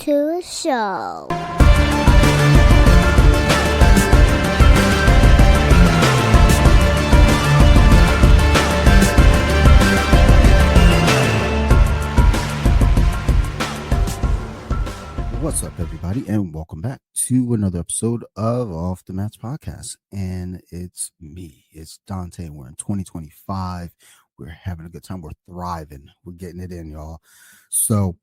to the show. What's up, everybody, and welcome back to another episode of Off the Mats Podcast. And it's me, it's Dante. We're in 2025. We're having a good time. We're thriving. We're getting it in, y'all. So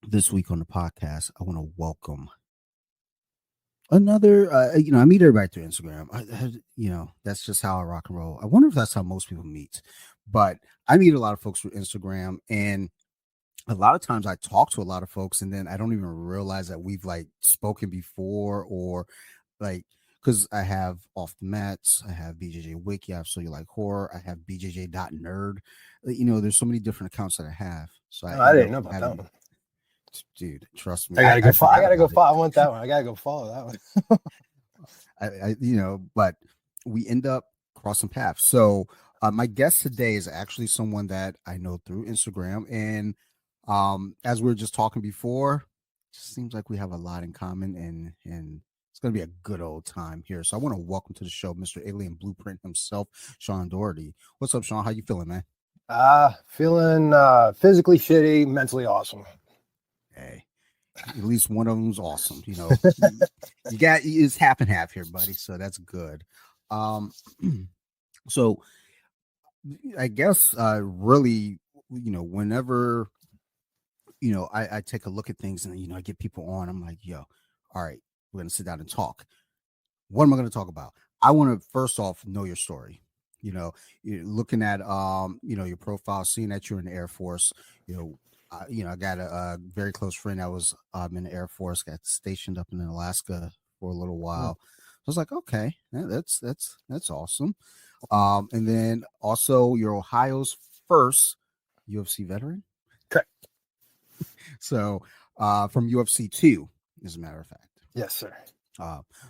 this week on the podcast, I want to welcome another, I meet everybody through Instagram. That's just how I rock and roll. I wonder if that's how most people meet, but I meet a lot of folks through Instagram, and a lot of times I talk to a lot of folks and then I don't even realize that we've like spoken before, or like, because I have Off the Mats, I have BJJ Wiki, I have So You Like Horror, I have BJJ.nerd. There's so many different accounts that I have. So I didn't know about that one. Dude, trust me. I gotta go follow. I want that one. I gotta go follow that one. But we end up crossing paths. So my guest today is actually someone that I know through Instagram, and as we were just talking before, it just seems like we have a lot in common, and it's going to be a good old time here. So I want to welcome to the show Mr. Alien Blueprint himself, Sean Doherty. What's up, Sean? How you feeling, man? Feeling physically shitty, mentally awesome. Hey, at least one of them's awesome. You got it's half and half here, buddy. So that's good. So I guess really, whenever I take a look at things and, I get people on, I'm like, yo, all right, we're going to sit down and talk. What am I going to talk about? I want to first off know your story. You're looking at, your profile, seeing that you're in the Air Force. I got a very close friend that was in the Air Force, got stationed up in Alaska for a little while. I was like, okay, yeah, that's awesome. And then also you're Ohio's first UFC veteran. Correct. So from UFC 2, as a matter of fact. Yes, sir.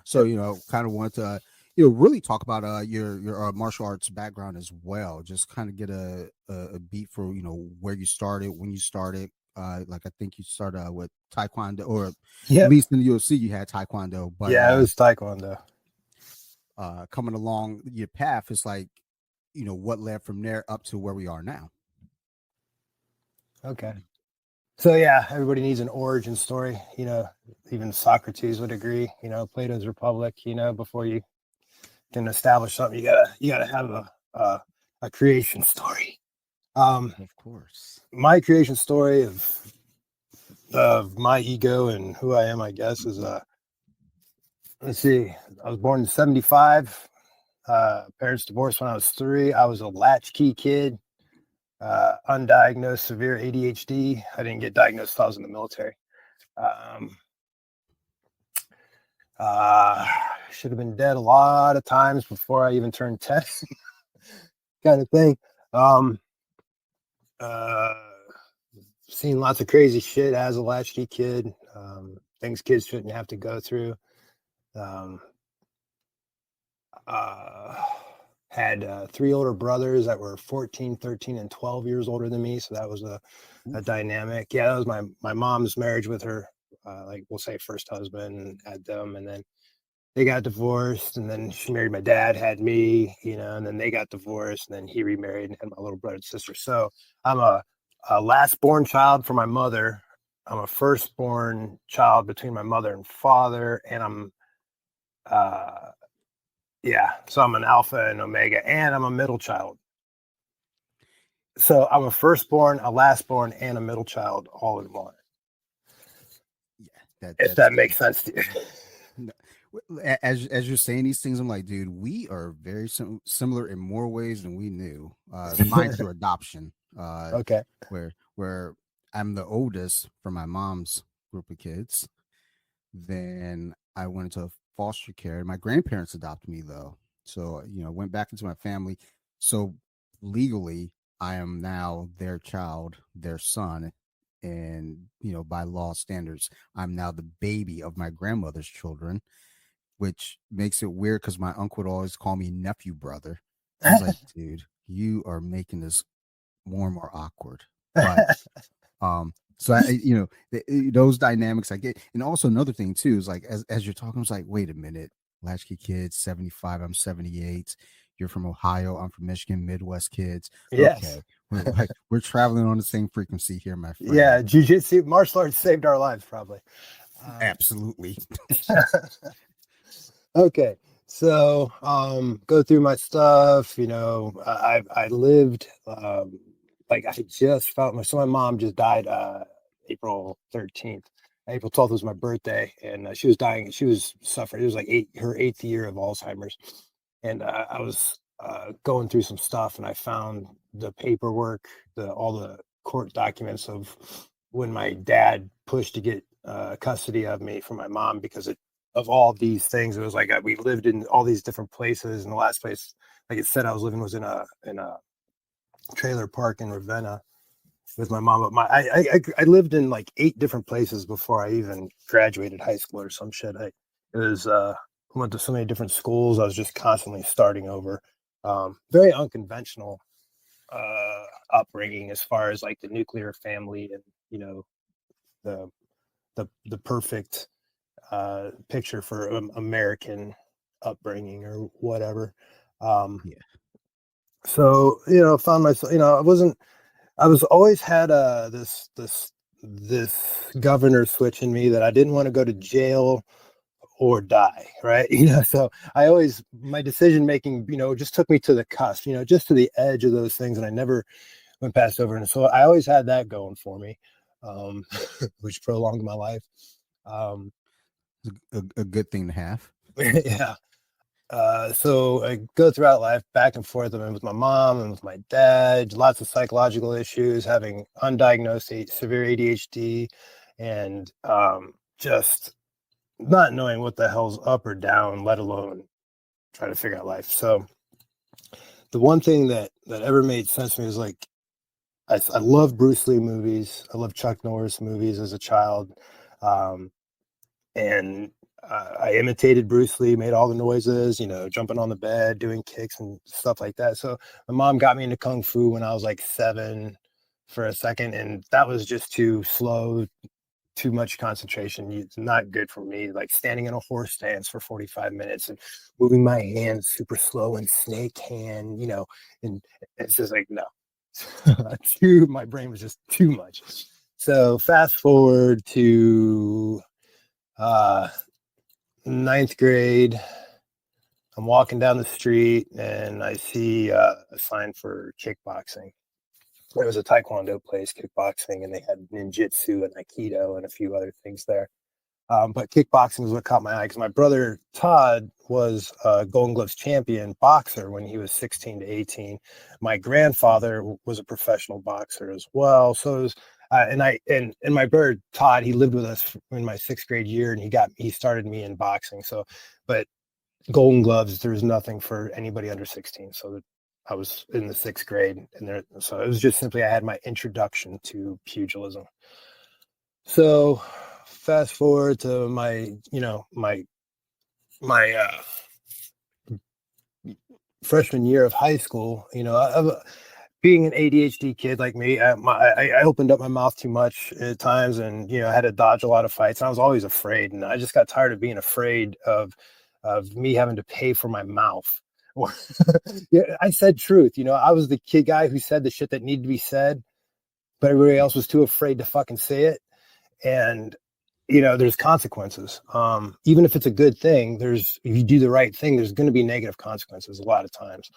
So kind of want to really talk about your martial arts background as well. Just kind of get a beat for where you started, when you started. Like I think you started with Taekwondo, or at least in the UFC you had Taekwondo. But yeah, it was Taekwondo. Coming along your path is like, what led from there up to where we are now. Okay. So yeah, everybody needs an origin story. Even Socrates would agree. Plato's Republic. Before you can establish something, you gotta have a creation story. Of course, my creation story of my ego and who I am, I guess, is let's see. I was born in 1975. Parents divorced when I was 3. I was a latchkey kid. Undiagnosed severe ADHD. I didn't get diagnosed until I was in the military. Should have been dead a lot of times before I even turned 10 kind of thing. Seen lots of crazy shit as a latchkey kid. Things kids shouldn't have to go through. Had 3 older brothers that were 14, 13, and 12 years older than me. So that was a dynamic. Yeah, that was my mom's marriage with her, like we'll say first husband, had them. And then they got divorced. And then she married my dad, had me, and then they got divorced. And then he remarried and had my little brother and sister. So I'm a last born child for my mother. I'm a firstborn child between my mother and father. And I'm so I'm an alpha and omega, and I'm a middle child. So I'm a firstborn, a lastborn, and a middle child all in one. Yeah, if that makes sense to you. As you're saying these things, I'm like, dude, we are very similar in more ways than we knew. Mine through adoption. Okay. Where I'm the oldest for my mom's group of kids. Then I went into foster care. My grandparents adopted me, though. So, went back into my family. So legally, I am now their child, their son. And, by law standards, I'm now the baby of my grandmother's children, which makes it weird because my uncle would always call me nephew brother. I was like, dude, you are making this more and more awkward. But So those dynamics I get, and also another thing too is like as you're talking, I was like, wait a minute, Latchkey Kids, 75, I'm 78. You're from Ohio, I'm from Michigan, Midwest kids. Yes. Okay, we're traveling on the same frequency here, my friend. Yeah, jujitsu, martial arts saved our lives, probably. Absolutely. Okay, so go through my stuff. I lived like I just found my mom just died April 13th. April 12th was my birthday, and she was dying. She was suffering. It was like her eighth year of Alzheimer's, and I was going through some stuff, and I found the paperwork, all the court documents of when my dad pushed to get custody of me from my mom because of all these things. It was like we lived in all these different places, and the last place, like it said, I was living was in a trailer park in Ravenna with my mom. But I lived in like 8 different places before I even graduated high school or some shit. I went to so many different schools. I was just constantly starting over. Very unconventional upbringing as far as like the nuclear family and the perfect picture for American upbringing or whatever. Yeah. So found myself. I was always had this governor switch in me that I didn't want to go to jail or die, right? So my decision making, just took me to the cusp, just to the edge of those things, and I never went past over. And so I always had that going for me, which prolonged my life. A good thing to have. Yeah. So I go throughout life back and forth. I mean, with my mom and with my dad, lots of psychological issues, having undiagnosed severe ADHD, and just not knowing what the hell's up or down, let alone try to figure out life. So the one thing that ever made sense to me was like, I love Bruce Lee movies. I love Chuck Norris movies as a child. And I imitated Bruce Lee, made all the noises, jumping on the bed, doing kicks and stuff like that. So my mom got me into Kung Fu when I was like 7 for a second. And that was just too slow, too much concentration. It's not good for me. Like standing in a horse stance for 45 minutes and moving my hands super slow and snake hand, and it's just like, no. My brain was just too much. So fast forward to 9th grade. I'm walking down the street and I see a sign for kickboxing. There was a taekwondo place, kickboxing, and they had ninjutsu and aikido and a few other things there. But kickboxing was what caught my eye because my brother Todd was a Golden Gloves champion boxer when he was 16 to 18. My grandfather was a professional boxer as well. So it was, and my brother Todd, he lived with us in my 6th grade year, and he started me in boxing. So, but Golden Gloves, there's nothing for anybody under 16. So I was in the 6th grade, and so it was just simply I had my introduction to pugilism. So fast forward to my freshman year of high school. Being an ADHD kid like me, I opened up my mouth too much at times, and I had to dodge a lot of fights. I was always afraid, and I just got tired of being afraid of me having to pay for my mouth. Yeah, I said truth. I was the guy who said the shit that needed to be said, but everybody else was too afraid to fucking say it. And there's consequences. Even if it's a good thing, if you do the right thing, there's going to be negative consequences a lot of times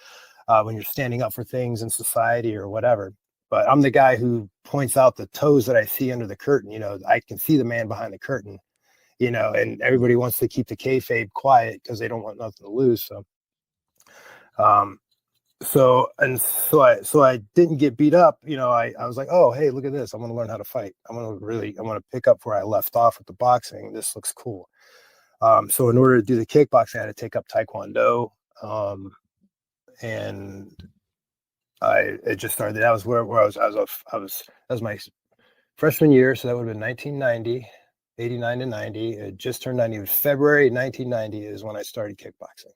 when you're standing up for things in society or whatever. But I'm the guy who points out the toes that I see under the curtain. I can see the man behind the curtain, and everybody wants to keep the kayfabe quiet because they don't want nothing to lose. So, so I didn't get beat up. I was like, oh, hey, look at this. I'm going to learn how to fight. I want to pick up where I left off with the boxing. This looks cool. So in order to do the kickboxing, I had to take up Taekwondo. And it just started. That was where I was, that was my freshman year. So that would have been 1990, 89 to 90. It just turned 90. February 1990 is when I started kickboxing.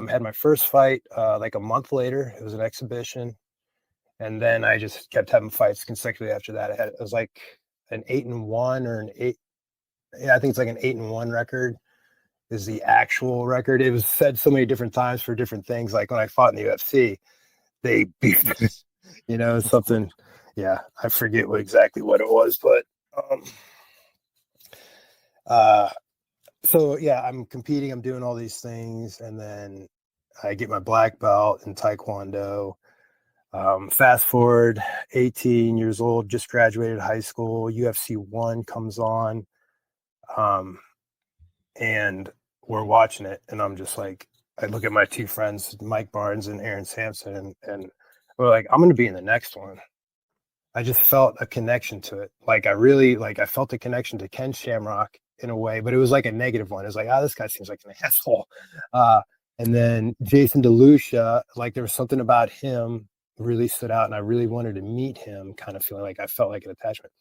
Had my first fight like a month later. It was an exhibition, and then I just kept having fights consecutively after that. It was like an 8-1 or an 8. Yeah, I think it's like an 8-1 record is the actual record. It was said so many different times for different things. Like when I fought in the UFC, they beefed it, something. Yeah, I forget exactly what it was, but uh, so yeah, I'm competing. I'm doing all these things, and then I get my black belt in Taekwondo. Fast forward, 18 years old, just graduated high school. UFC 1 comes on, and we're watching it, and I'm just like, I look at my two friends, Mike Barnes and Aaron Sampson, and we're like, I'm going to be in the next one. I just felt a connection to it. Like I felt a connection to Ken Shamrock in a way, but it was like a negative one. It was like, this guy seems like an asshole. And then Jason DeLucia, like there was something about him really stood out, and I really wanted to meet him, kind of feeling like I felt like an attachment.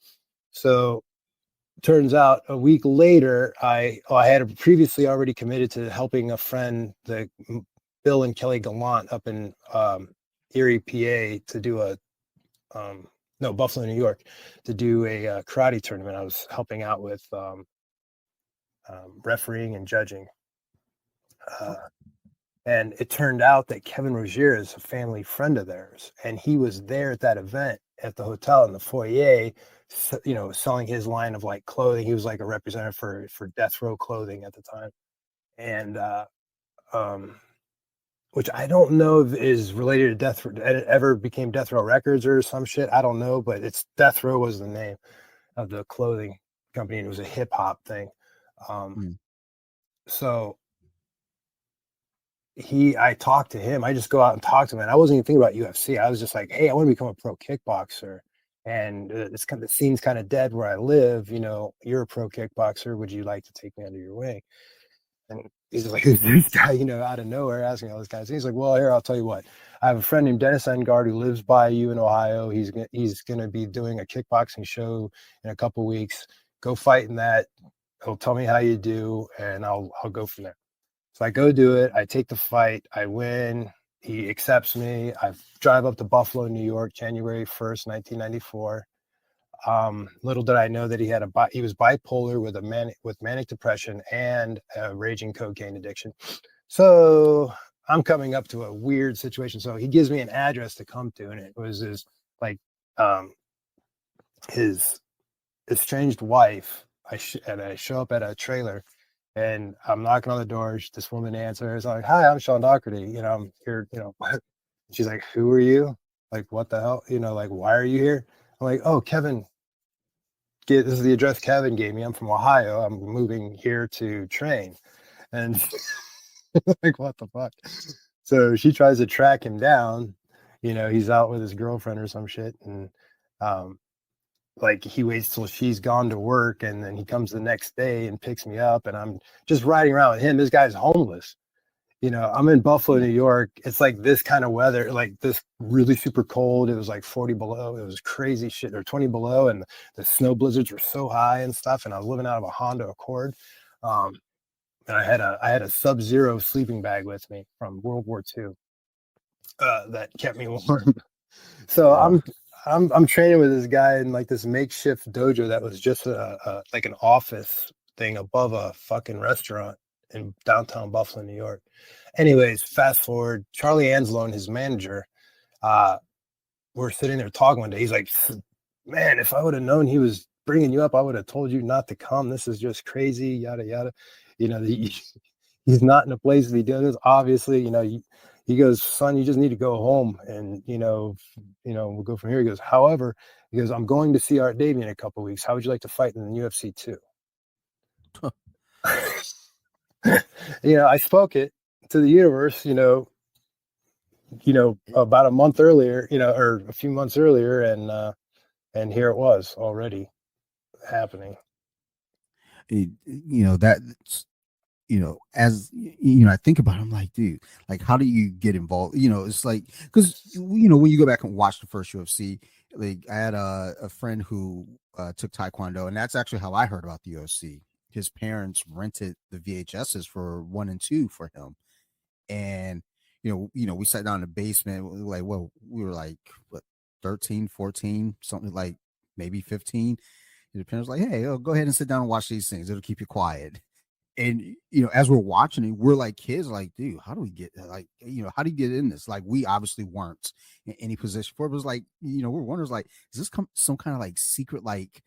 So turns out a week later, I had previously already committed to helping a friend, the Bill and Kelly Gallant up in Erie, PA, to do Buffalo, New York, to do a karate tournament. I was helping out with refereeing and judging. And it turned out that Kevin Rozier is a family friend of theirs. And he was there at that event at the hotel in the foyer, selling his line of like clothing. He was like a representative for Death Row Clothing at the time. And which I don't know if is related to Death Row, it ever became Death Row Records or some shit. I don't know, but it's Death Row was the name of the clothing company, and it was a hip hop thing. So I talked to him. I just go out and talk to him, and I wasn't even thinking about UFC. I was just like, hey, I want to become a pro kickboxer. And it's kind of, the scene's kind of dead where I live. You're a pro kickboxer. Would you like to take me under your wing? And he's like, who's this guy, out of nowhere asking all these guys. And he's like, well, here, I'll tell you what. I have a friend named Dennis Engard who lives by you in Ohio. He's going to be doing a kickboxing show in a couple weeks. Go fight in that. He'll tell me how you do, and I'll go from there. So I go do it. I take the fight. I win. He accepts me. I drive up to Buffalo, New York, January 1st, 1994. Little did I know that he was bipolar with manic depression and a raging cocaine addiction. So I'm coming up to a weird situation. So he gives me an address to come to, and it was his estranged wife. I show up at a trailer, and I'm knocking on the door. This woman answers. I'm like, hi, I'm Sean Doherty. I'm here. She's like, who are you? Like, what the hell? Like, why are you here? I'm like, oh, Kevin. This is the address Kevin gave me. I'm from Ohio. I'm moving here to train. And like, what the fuck? So she tries to track him down. He's out with his girlfriend or some shit. And like he waits till she's gone to work, and then he comes the next day and picks me up, and I'm just riding around with him. This guy's homeless. I'm in Buffalo, New York. It's like this kind of weather, like this really super cold. It was like 40 below. It was crazy shit, or 20 below. And the snow blizzards were so high and stuff. And I was living out of a Honda Accord. And I had a Sub-Zero sleeping bag with me from World War II that kept me warm. So I'm training with this guy in like this makeshift dojo that was just like an office thing above a fucking restaurant in downtown Buffalo, New York. Anyways, fast forward, Charlie Anslow and his manager, we're sitting there talking one day. He's like, man, if I would have known he was bringing you up, I would have told you not to come. This is just crazy, yada, yada. He's not in a place to be doing this. Obviously, he goes, son, you just need to go home, and, we'll go from here. He goes, however, I'm going to see Art Davey in a couple of weeks. How would you like to fight in the UFC 2? I spoke it to the universe, about a month earlier, or a few months earlier, and here it was already happening. As I think about it, I'm like, dude, like, how do you get involved? It's like, because when you go back and watch the first UFC, like, I had a friend who took Taekwondo, and that's actually how I heard about the UFC. His parents rented the VHSs for 1 and 2 for him, and we sat down in the basement, like, well, we were like, what, 13, 14, something, like maybe 15. The parents like, hey, go ahead and sit down and watch these things. It'll keep you quiet. And as we're watching it, we're like kids, like, dude, how do we get how do you get in this? Like, we obviously weren't in any position for it. It was like, we're wondering, like, is this some kind of like secret, like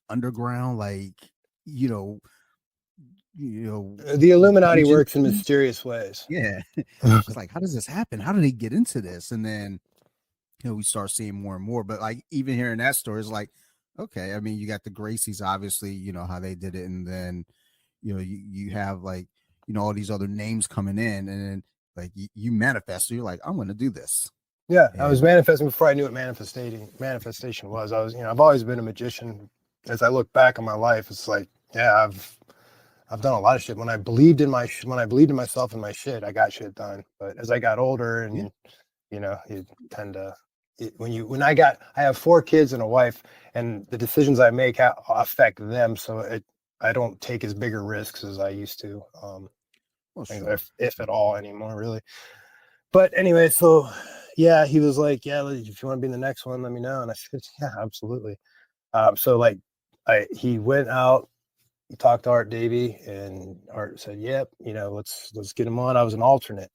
underground, like, you know, the Illuminati dungeon? works in mysterious ways. Yeah. It's just like, how does this happen? How do they get into this? And then, we start seeing more and more. But like, even hearing that story is like, okay, I mean, you got the Gracies, obviously, how they did it. And then, you have like, all these other names coming in, and then like you manifest. So you're like, I'm going to do this. Yeah. I was manifesting before I knew what manifestation was. I've always been a magician. As I look back on my life, it's like, yeah, I've done a lot of shit. When I believed in myself and my shit, I got shit done. But as I got older and, you tend to, I have 4 kids and a wife, and the decisions I make affect them. So I don't take as bigger risks as I used to, sure. if at all anymore, really. But anyway, so yeah, he was like, yeah, if you want to be in the next one, let me know. And I said, yeah, absolutely. So like he went out, he talked to Art Davie, and Art said, yep, let's get him on. I was an alternate.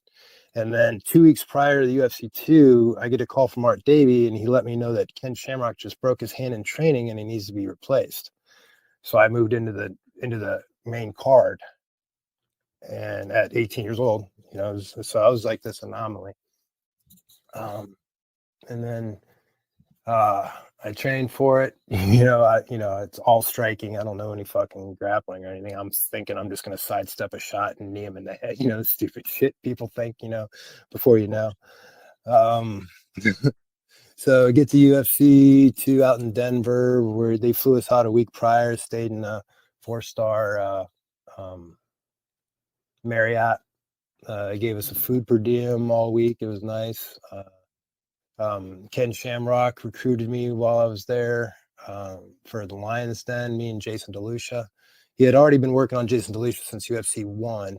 And then 2 weeks prior to the UFC 2, I get a call from Art Davie, and he let me know that Ken Shamrock just broke his hand in training and he needs to be replaced. So I moved into the main card, and at 18 years old, so I was like this anomaly. And then I trained for it. It's all striking. I don't know any fucking grappling or anything. I'm thinking I'm just going to sidestep a shot and knee him in the head. The stupid shit people think, before you know. So I get to UFC 2 out in Denver, where they flew us out a week prior, stayed in a 4-star Marriott. They gave us a food per diem all week. It was nice. Ken Shamrock recruited me while I was there for the Lions Den, me and Jason DeLucia. He had already been working on Jason DeLucia since UFC 1.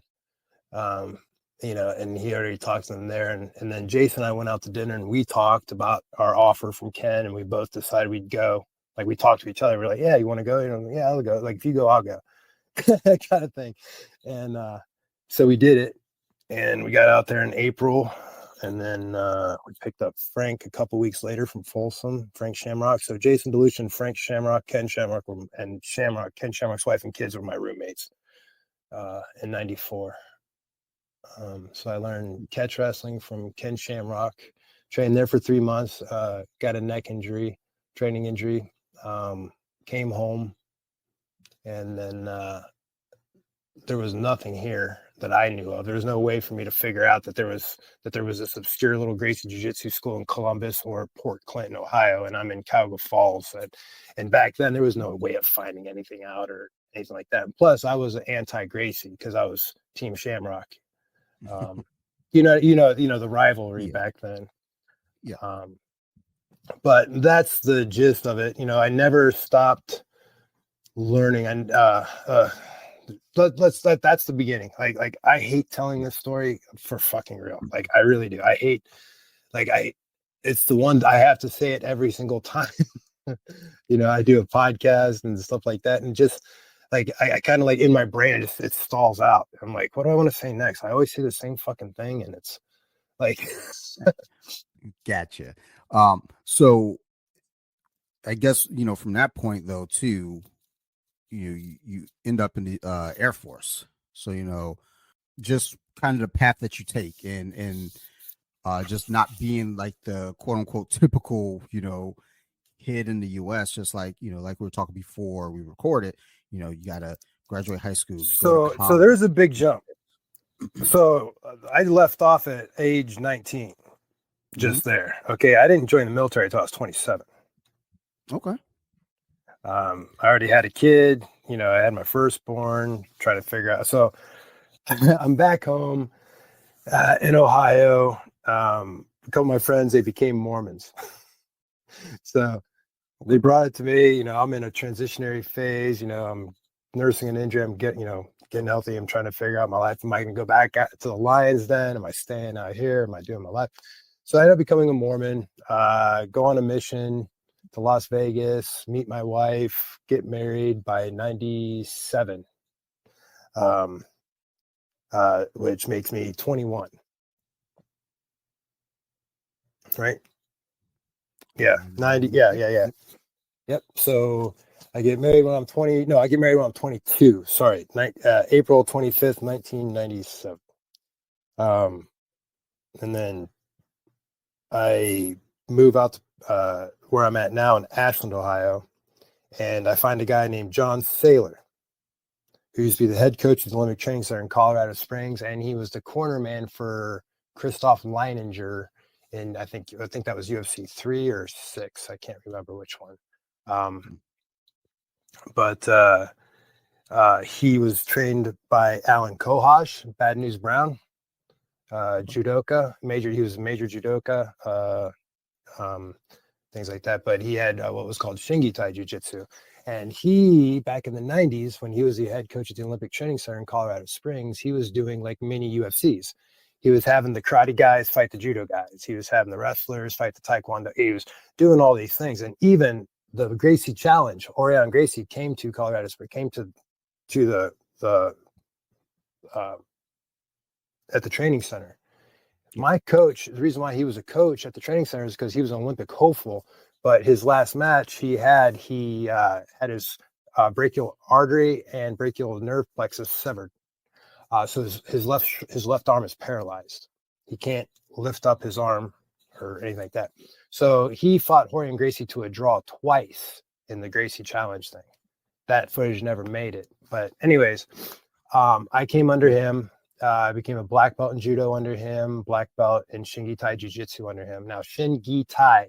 And he already talked to them there. And then Jason and I went out to dinner, and we talked about our offer from Ken, and we both decided we'd go. Like, we talked to each other. We're like, yeah, you want to go? Yeah, I'll go. Like, if you go, I'll go. That kind of thing. And so we did it, and we got out there in April. And then we picked up Frank a couple weeks later from Folsom, Frank Shamrock. So Jason DeLucia and Frank Shamrock, Ken Shamrock, and Ken Shamrock's wife and kids were my roommates in '94. So I learned catch wrestling from Ken Shamrock, trained there for 3 months, got a neck injury, training injury, came home, and then there was nothing here that I knew of. There was no way for me to figure out that there was this obscure little Gracie Jiu-Jitsu school in Columbus or Port Clinton, Ohio, and I'm in Cuyahoga Falls. And back then there was no way of finding anything out or anything like that. And plus, I was anti-Gracie because I was Team Shamrock. The rivalry back then. Yeah. But that's the gist of it. I never stopped learning, and that's the beginning. Like I hate telling this story for fucking real. Like, I really do. I hate, it's the one I have to say it every single time. I do a podcast and stuff like that, and just like I kind of like in my brain it stalls out. I'm like, what do I want to say next? I always say the same fucking thing, and it's like Gotcha. So I guess from that point though too, you end up in the Air Force. So just kind of the path that you take, and just not being like the quote unquote typical kid in the U.S. Just like like we were talking before we recorded. You gotta graduate high school. So there's a big jump. So I left off at age 19, just there. Okay, I didn't join the military until I was 27. Okay. I already had a kid. I had my firstborn. Trying to figure out. So I'm back home in Ohio. A couple of my friends, they became Mormons. So they brought it to me. I'm in a transitionary phase. I'm nursing an injury. I'm getting healthy. I'm trying to figure out my life. Am I going to go back to the Lions then? Am I staying out here? Am I doing my life? So I ended up becoming a Mormon, go on a mission, to Las Vegas, meet my wife, get married by 97, which makes me 21. Right? Yeah, 90. Yeah. Yep. So I get married when I'm 20. No, I get married when I'm 22. Sorry, April 25th, 1997. And then I move out to where I'm at now in Ashland, Ohio, and I find a guy named John Saylor, who used to be the head coach of the Olympic Training Center in Colorado Springs, and he was the corner man for Christoph Leininger. And I think that was UFC 3 or 6. I can't remember which one. But he was trained by Alan Kohaj, Bad News Brown, judoka, he was a major judoka, things like that. But he had what was called Shingi Tai Jiu-Jitsu. And he, back in the 90s, when he was the head coach at the Olympic Training Center in Colorado Springs, he was doing like mini UFCs. He was having the karate guys fight the judo guys. He was having the wrestlers fight the taekwondo. He was doing all these things. And even the Gracie Challenge, Orion Gracie came to Colorado Springs, came to the at the training center. My coach, the reason why he was a coach at the training center is because he was an Olympic hopeful. But his last match he had his brachial artery and brachial nerve plexus severed. So his left arm is paralyzed. He can't lift up his arm or anything like that. So he fought Rorion Gracie to a draw twice in the Gracie Challenge thing. That footage never made it. But anyways, I came under him. I became a black belt in judo under him, black belt in Shingi Tai Jiu-Jitsu under him. Now, Shingi Tai,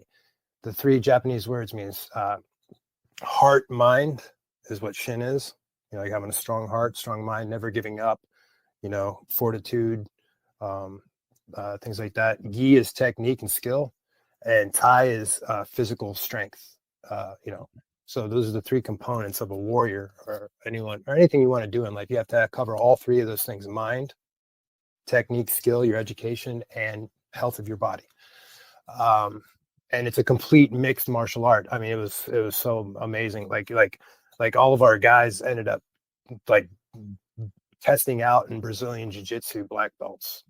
the 3 Japanese words means heart, mind is what Shin is. Like having a strong heart, strong mind, never giving up, fortitude, things like that. Gi is technique and skill, and Tai is physical strength, So those are the 3 components of a warrior or anyone or anything you want to do in life. You have to cover all 3 of those things: mind, technique, skill, your education, and health of your body. And it's a complete mixed martial art. I mean, it was so amazing. Like all of our guys ended up like testing out in Brazilian Jiu-Jitsu black belts.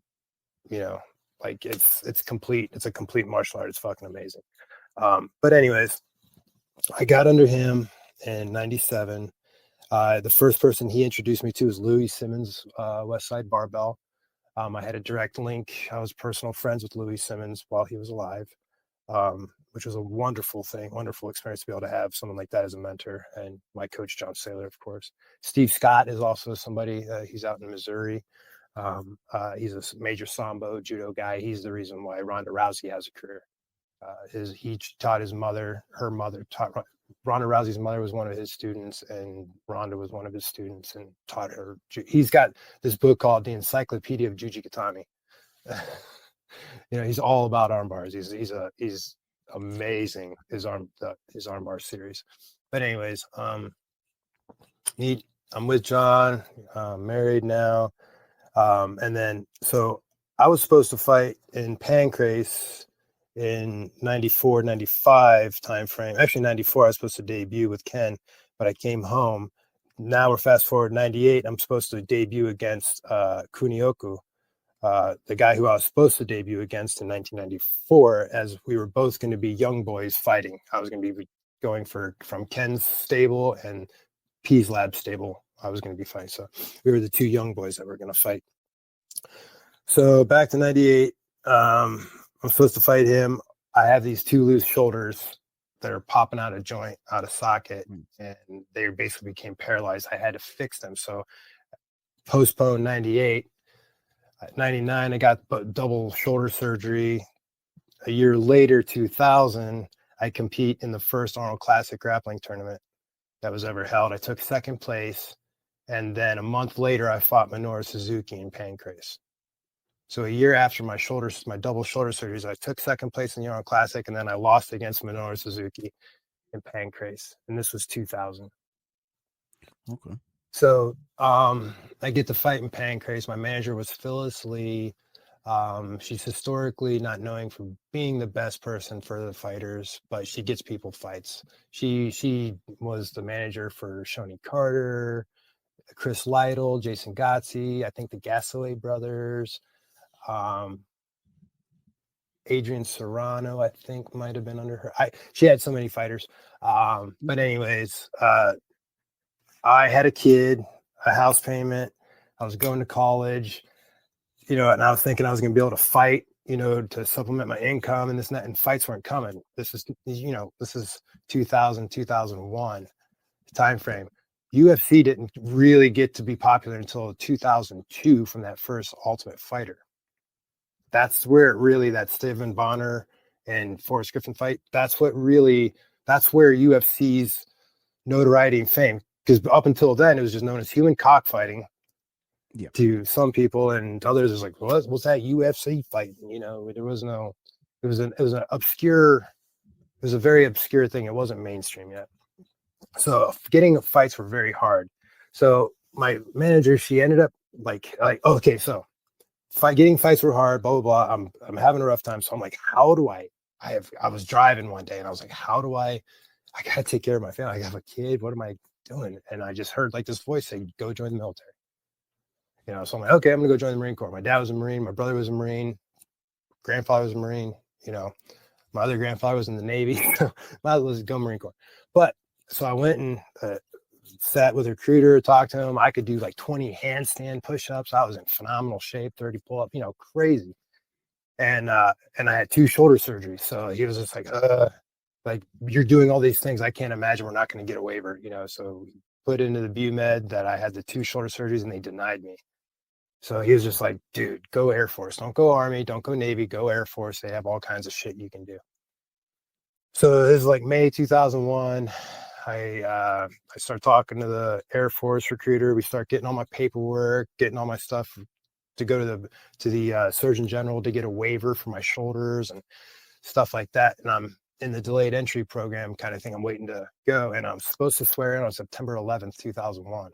Like it's complete. It's a complete martial art. It's fucking amazing. But anyways, I got under him in 97. The first person he introduced me to was Louis Simmons, Westside Barbell. I had a direct link. I was personal friends with Louis Simmons while he was alive, which was a wonderful thing, wonderful experience to be able to have someone like that as a mentor. And my coach, John Saylor, of course. Steve Scott is also somebody. He's out in Missouri. He's a major Sambo judo guy. He's the reason why Ronda Rousey has a career. He taught his mother, her mother taught Ronda Rousey's mother was one of his students, and Ronda was one of his students and taught her. He's got this book called The Encyclopedia of Jujikatami. He's all about arm bars. He's amazing. His armbar series. But anyways, I'm with John, married now, and then so I was supposed to fight in Pancrase in 94, 95 timeframe. Actually, 94, I was supposed to debut with Ken, but I came home. Now we're fast forward 98. I'm supposed to debut against Kunioku, the guy who I was supposed to debut against in 1994, as we were both going to be young boys fighting. I was going to be going from Ken's stable and P's lab stable. I was going to be fighting. So we were the 2 young boys that were going to fight. So back to 98. I'm supposed to fight him. I have these 2 loose shoulders that are popping out of joint, out of socket, and they basically became paralyzed. I had to fix them. So postponed 98. At 99, I got double shoulder surgery. A year later, 2000, I compete in the first Arnold Classic grappling tournament that was ever held. I took 2nd place. And then a month later, I fought Minoru Suzuki in Pancrase. So a year after my double shoulder surgeries, I took 2nd place in the Arnold Classic, and then I lost against Minoru Suzuki in Pancrase. And this was 2000. Okay. So I get to fight in Pancrase. My manager was Phyllis Lee. She's historically not known for being the best person for the fighters, but she gets people fights. She was the manager for Shoni Carter, Chris Lytle, Jason Gotze, I think the Gasaway brothers, Adrian Serrano, I think might have been under her. She had so many fighters. But anyways, I had a kid, a house payment. I was going to college, and I was thinking I was going to be able to fight, to supplement my income and this and that, and fights weren't coming. This is 2000, 2001 time frame. UFC didn't really get to be popular until 2002 from that first Ultimate Fighter. That's where that Stephen Bonner and Forrest Griffin fight, that's where UFC's notoriety and fame, because up until then it was just known as human cockfighting to some people, and others is like, what's that UFC fight? There was no, it was a very obscure thing. It wasn't mainstream yet. So getting fights were very hard. So my manager, she ended up okay, so getting fights were hard, blah, blah, blah. I'm having a rough time. So I'm like, how do I was driving one day and I was like, I gotta take care of my family. I have a kid. What am I doing? And I just heard this voice say, go join the military. So I'm like, okay, I'm gonna go join the Marine Corps. My dad was a Marine, my brother was a Marine, grandfather was a Marine, my other grandfather was in the Navy. Might as well just go Marine Corps. But so I went and sat with a recruiter, talked to him. I could do 20 handstand push-ups. I was in phenomenal shape, 30 pull-up, crazy. And I had 2 shoulder surgeries. So he was just like, you're doing all these things. I can't imagine we're not going to get a waiver, So put into the BUMED that I had the 2 shoulder surgeries and they denied me. So he was just like, dude, go Air Force. Don't go Army. Don't go Navy. Go Air Force. They have all kinds of shit you can do. So it was May 2001. I start talking to the Air Force recruiter. We start getting all my paperwork, getting all my stuff to go to the Surgeon General to get a waiver for my shoulders and stuff like that. And I'm in the delayed entry program kind of thing. I'm waiting to go, and I'm supposed to swear in on September 11th, 2001.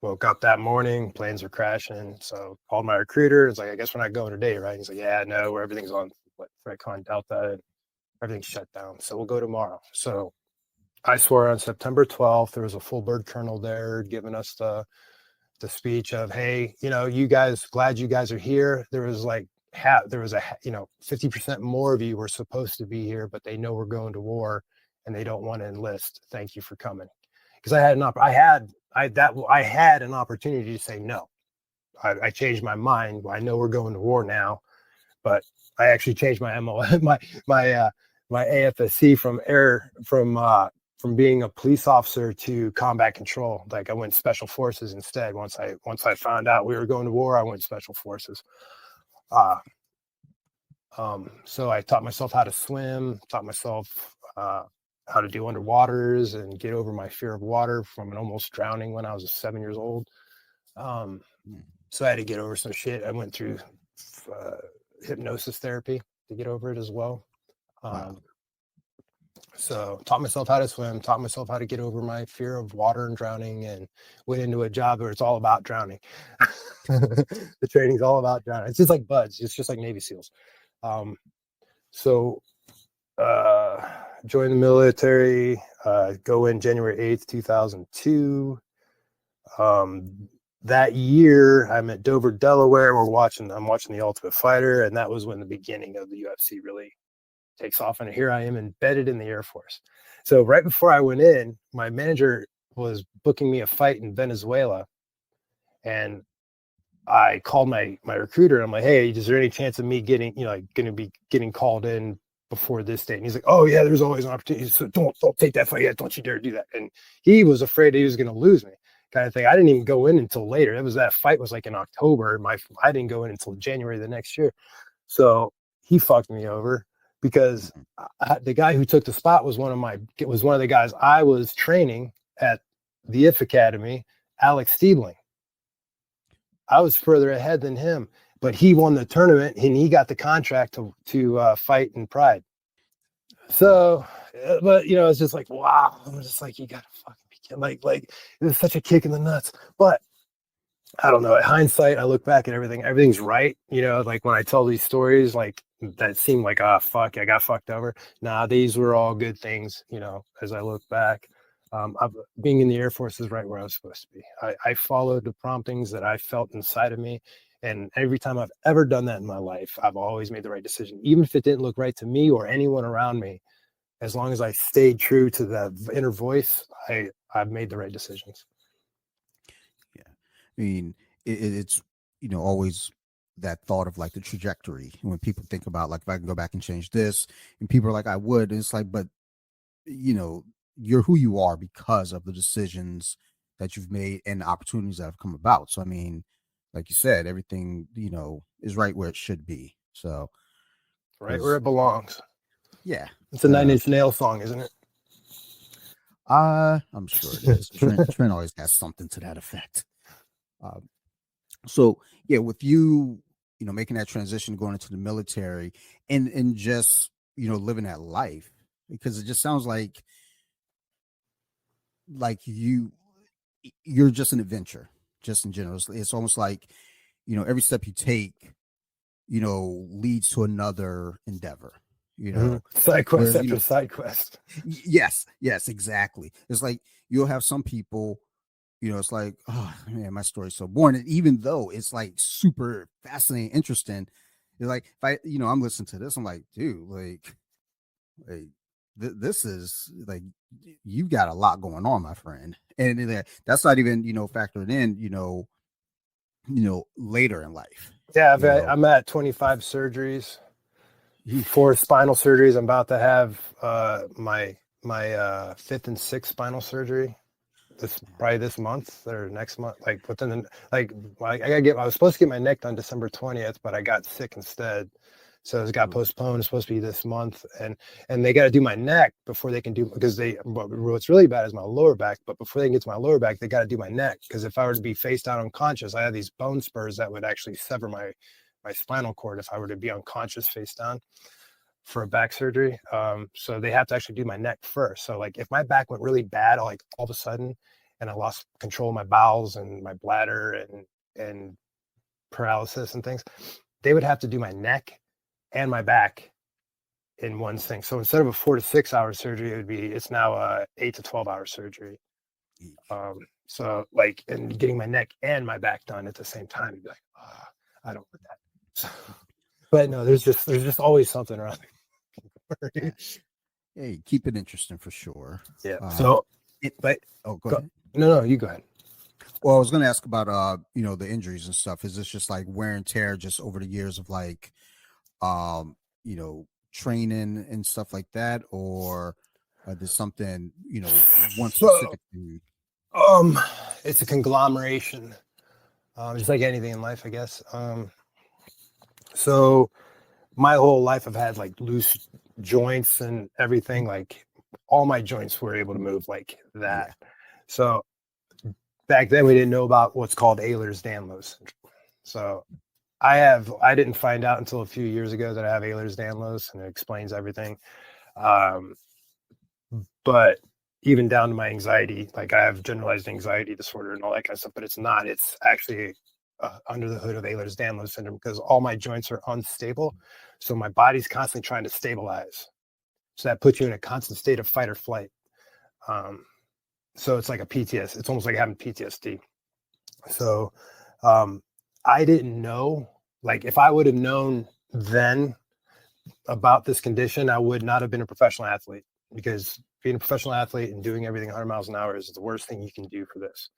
Woke up that morning, planes were crashing. So called my recruiter. It's like, I guess we're not going today, right? He's like, yeah, no, everything's on Threatcon Delta. And everything's shut down. So we'll go tomorrow. So I swore on September 12th, there was a full bird colonel there giving us the speech of, hey, you guys, glad you guys are here. There was 50% more of you were supposed to be here, but they know we're going to war and they don't want to enlist. Thank you for coming. Because I had an opportunity to say no. I changed my mind. I know we're going to war now, but I actually changed my MO, my AFSC from being a police officer to combat control. I went special forces instead. Once I found out we were going to war, I went special forces. So I taught myself how to swim, taught myself how to do underwaters and get over my fear of water from an almost drowning when I was 7 years old. So I had to get over some shit. I went through hypnosis therapy to get over it as well. So taught myself how to swim, taught myself how to get over my fear of water and drowning, and went into a job where it's all about drowning. The training's all about drowning. It's just like BUD/S. It's just like Navy SEALs. So join the military, go in January 8th, 2002. That year I'm at Dover, Delaware. I'm watching The Ultimate Fighter, and that was when the beginning of the UFC really takes off. And here I am embedded in the Air Force. So right before I went in, my manager was booking me a fight in Venezuela. And I called my recruiter and I'm like, hey, is there any chance of me getting, going to be getting called in before this date? And he's like, oh yeah, there's always an opportunity. So don't take that fight yet. Don't you dare do that. And he was afraid he was going to lose me, kind of thing. I didn't even go in until later. That fight was in October. I didn't go in until January the next year. So he fucked me over because the guy who took the spot was one of the guys I was training at the IF Academy, Alex Stiebling. I was further ahead than him, but he won the tournament and he got the contract to fight in Pride. So, but it's just like, wow. I'm just like, you gotta fucking be kidding. Like it was such a kick in the nuts. But I don't know. In hindsight, I look back at everything. Everything's right. You know, like when I tell these stories, like that seemed like, ah, fuck, I got fucked over. Nah, these were all good things. You know, as I look back, being in the Air Force is right where I was supposed to be. I followed the promptings that I felt inside of me, and every time I've ever done that in my life, I've always made the right decision, even if it didn't look right to me or anyone around me. As long as I stayed true to that inner voice, I've made the right decisions. Yeah. I mean, it's, always that thought of like the trajectory when people think about like, if I can go back and change this, and people are like, I would. And it's like, but, you know, you're who you are because of the decisions that you've made and the opportunities that have come about. So, I mean, like you said, everything, is right where it should be. So, Right where because, it belongs. yeah. It's a Nine Inch Nails song, isn't it? I'm sure it is. Trent always has something to that effect. Um, so yeah, with you, making that transition, going into the military, and just living that life, because it just sounds like you're just an adventure, just in general. It's almost like every step you take, leads to another endeavor. Side quest Whereas after side quest. yes, exactly. It's like you'll have some people, it's like, oh man, my story's so boring. And even though it's like super fascinating, interesting, it's like if I, I'm listening to this, I'm like, dude, like this is like you got a lot going on, my friend. And that's not even, factored in, later in life. Yeah, You know, I'm at 25 surgeries, Yeesh. 4 spinal surgeries. I'm about to have my fifth and sixth spinal surgery probably this month or next month, like within the I was supposed to get my neck done December 20th, but I got sick instead. So it got postponed. It's supposed to be this month, and they got to do my neck before they can do, because what's really bad is my lower back. But before they can get to my lower back, they got to do my neck, because if I were to be face down unconscious, I have these bone spurs that would actually sever my spinal cord if I were to be unconscious face down for a back surgery. So they have to actually do my neck first. So like if my back went really bad, like all of a sudden, and I lost control of my bowels and my bladder and paralysis and things, they would have to do my neck and my back in one thing. So instead of a 4 to 6 hour surgery, it's now a 8 to 12 hour surgery. So like, and getting my neck and my back done at the same time, you'd be like, oh, I don't want that. So, but no, there's just always something around. Hey, keep it interesting for sure. Yeah. Go ahead. No, you go ahead. Well, I was going to ask about the injuries and stuff. Is this just like wear and tear just over the years of like training and stuff like that, or there's something one specific thing? It's a conglomeration, just like anything in life, I guess. So my whole life I've had like loose joints and everything. Like all my joints were able to move like that. Yeah. So back then we didn't know about what's called Ehlers-Danlos syndrome. So I didn't find out until a few years ago that I have Ehlers-Danlos, and it explains everything. But even down to my anxiety, like I have generalized anxiety disorder and all that kind of stuff, but it's not. It's actually under the hood of Ehlers-Danlos syndrome, because all my joints are unstable. So my body's constantly trying to stabilize. So that puts you in a constant state of fight or flight. So it's like a PTSD. It's almost like having PTSD. So I didn't know, like if I would have known then about this condition, I would not have been a professional athlete, because being a professional athlete and doing everything 100 miles an hour is the worst thing you can do for this.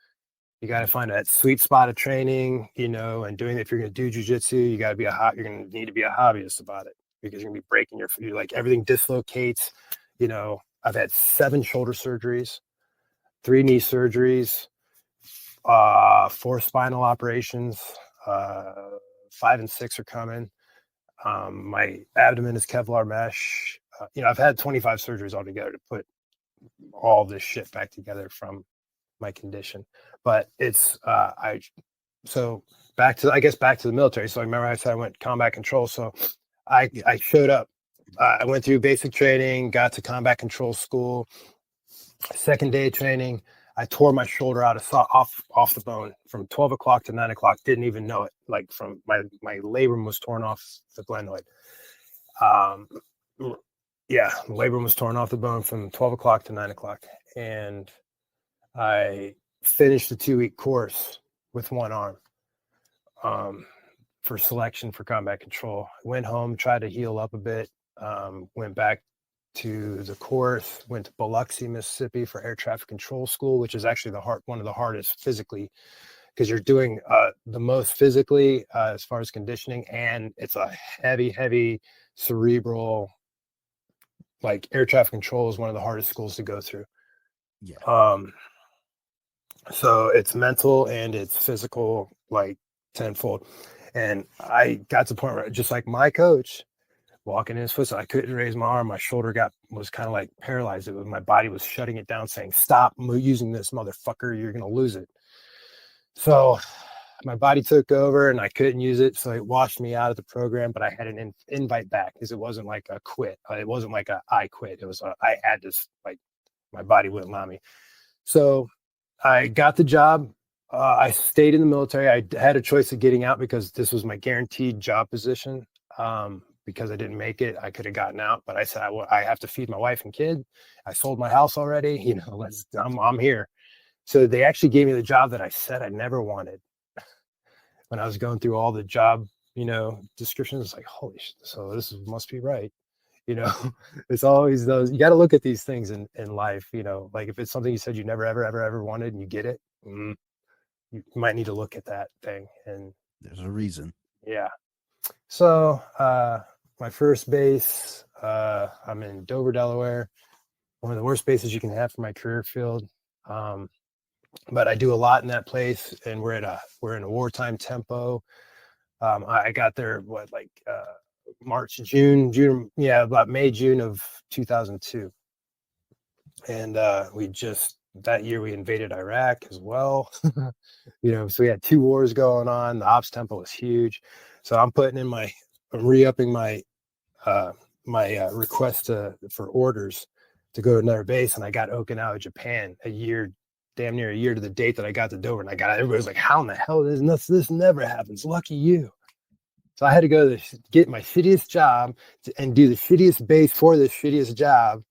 You got to find that sweet spot of training, and doing it. If you're going to do jujitsu, you got to be you're going to need to be a hobbyist about it, because you're going to be breaking like everything dislocates. I've had 7 shoulder surgeries, 3 knee surgeries, 4 spinal operations, 5 and 6 are coming. My abdomen is Kevlar mesh. I've had 25 surgeries altogether to put all this shit back together from my condition. But it's so back to the military. So I remember I said I went combat control. So I showed up. I went through basic training, got to combat control school. Second day of training, I tore my shoulder out off the bone from 12 o'clock to 9 o'clock. Didn't even know it. Like from my labrum was torn off the glenoid. Yeah, labrum was torn off the bone from 12 o'clock to 9 o'clock. And I finished the 2-week course with one arm for selection for combat control. Went home, tried to heal up a bit, went back to the course, went to Biloxi, Mississippi for air traffic control school, which is actually one of the hardest physically, because you're doing the most physically as far as conditioning, and it's a heavy cerebral, like air traffic control is one of the hardest schools to go through. Yeah. So it's mental and it's physical, like tenfold. And I got to the point where, just like my coach, walking in his footsteps, I couldn't raise my arm. My shoulder was kind of like paralyzed. My body was shutting it down, saying, "Stop using this, motherfucker. You're gonna lose it." So my body took over and I couldn't use it. So it washed me out of the program, but I had an invite back, because it wasn't like a quit. It wasn't like I quit. It was I had this, like, my body wouldn't allow me. So I got the job. I stayed in the military. I had a choice of getting out because this was my guaranteed job position. Because I didn't make it, I could have gotten out, but I said, I have to feed my wife and kid. I sold my house already. I'm here. So they actually gave me the job that I said I never wanted. When I was going through all the job, descriptions, it's like, holy shit, so this must be right. It's always those, you got to look at these things in life, like if it's something you said you never, ever wanted and you get it, you might need to look at that thing. And there's a reason. Yeah. So, my first base, I'm in Dover, Delaware, one of the worst bases you can have for my career field. But I do a lot in that place, and we're in a wartime tempo. I got there, March, June, about May, June of 2002. And that year we invaded Iraq as well. So we had 2 wars going on. The ops tempo was huge. So I'm re-upping my request for orders to go to another base, and I got Okinawa, Japan, damn near a year to the date that I got to Dover, and everybody's like, "How in the hell this never happens? Lucky you." So I had to go get my shittiest job and do the shittiest base for the shittiest job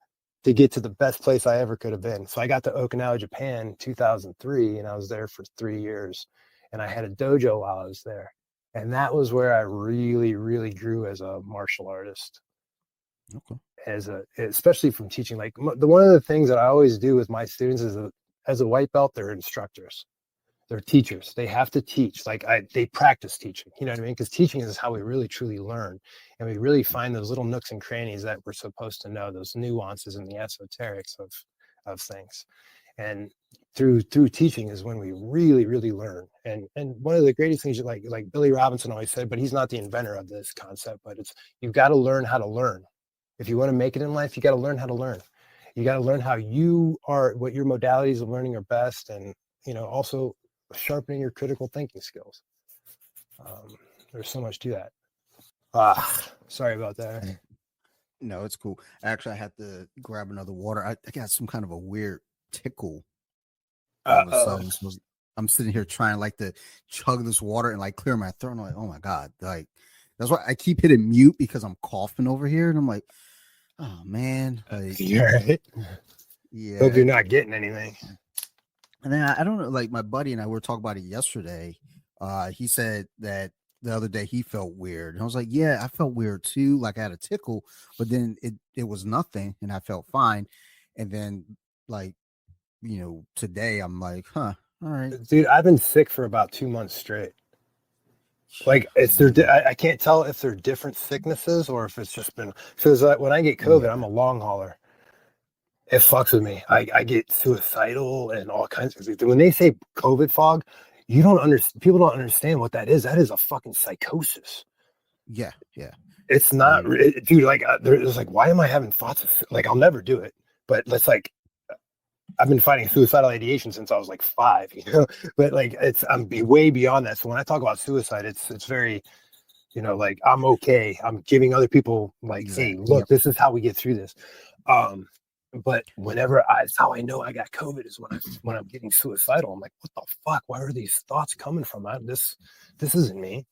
to get to the best place I ever could have been. So I got to Okinawa, Japan, 2003, and I was there for 3 years, and I had a dojo while I was there. And that was where I really, really grew as a martial artist. Okay. Especially from teaching. Like one of the things that I always do with my students is as a white belt, they're instructors, they're teachers. They have to teach. They practice teaching. You know what I mean? Because teaching is how we really truly learn, and we really find those little nooks and crannies that we're supposed to know, those nuances and the esoterics of things. And through teaching is when we really, really learn. And one of the greatest things, like Billy Robinson always said, but he's not the inventor of this concept, but you've got to learn how to learn. If you want to make it in life, you got to learn how to learn. You got to learn how what your modalities of learning are best, and also sharpening your critical thinking skills. There's so much to that. Sorry about that. No, it's cool. Actually, I had to grab another water. I got some kind of a weird tickle. All of a sudden, so I'm sitting here trying to chug this water and clear my throat. And I'm like, oh my God. That's why I keep hitting mute, because I'm coughing over here. And I'm like, oh man. You're right. Yeah. Hope you're not getting anything. And then I don't know, my buddy and I were talking about it yesterday. He said that the other day he felt weird. And I was like, yeah, I felt weird too. I had a tickle, but then it was nothing and I felt fine. And then today I'm like, huh, all right. Dude, I've been sick for about 2 months straight. I can't tell if they're different sicknesses or if it's just been, because when I get COVID, I'm a long hauler. It fucks with me. I get suicidal and all kinds of things. When they say COVID fog, people don't understand what that is. That is a fucking psychosis. Yeah. It's not, dude, there's why am I having thoughts of, I'll never do it, but I've been fighting suicidal ideation since I was 5, but I'm way beyond that. So when I talk about suicide, it's very, I'm okay. I'm giving other people hey, look, this is how we get through this. But that's how I know I got COVID is when I'm getting suicidal. I'm like, what the fuck? Where are these thoughts coming from? This isn't me.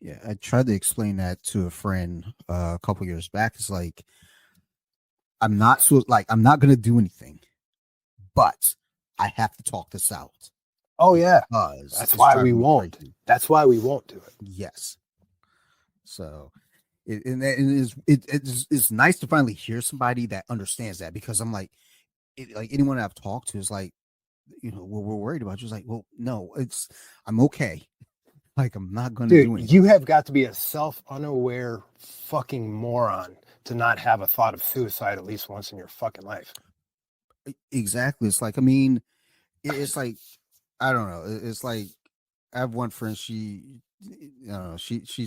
Yeah, I tried to explain that to a friend a couple years back. It's like I'm not I'm not gonna do anything, but I have to talk this out. Oh yeah, Because that's it's why we driving me won't. crazy. That's why we won't do it. Yes. So it's nice to finally hear somebody that understands that, because I'm like, like anyone I've talked to is like, we're worried about you. It's like, well, no, I'm okay. Like, I'm not going to do Dude, anything. you have got to be a self-unaware fucking moron to not have a thought of suicide at least once in your fucking life. Exactly. It's like, I mean, it's like, I don't know. It's like, I have one friend, she's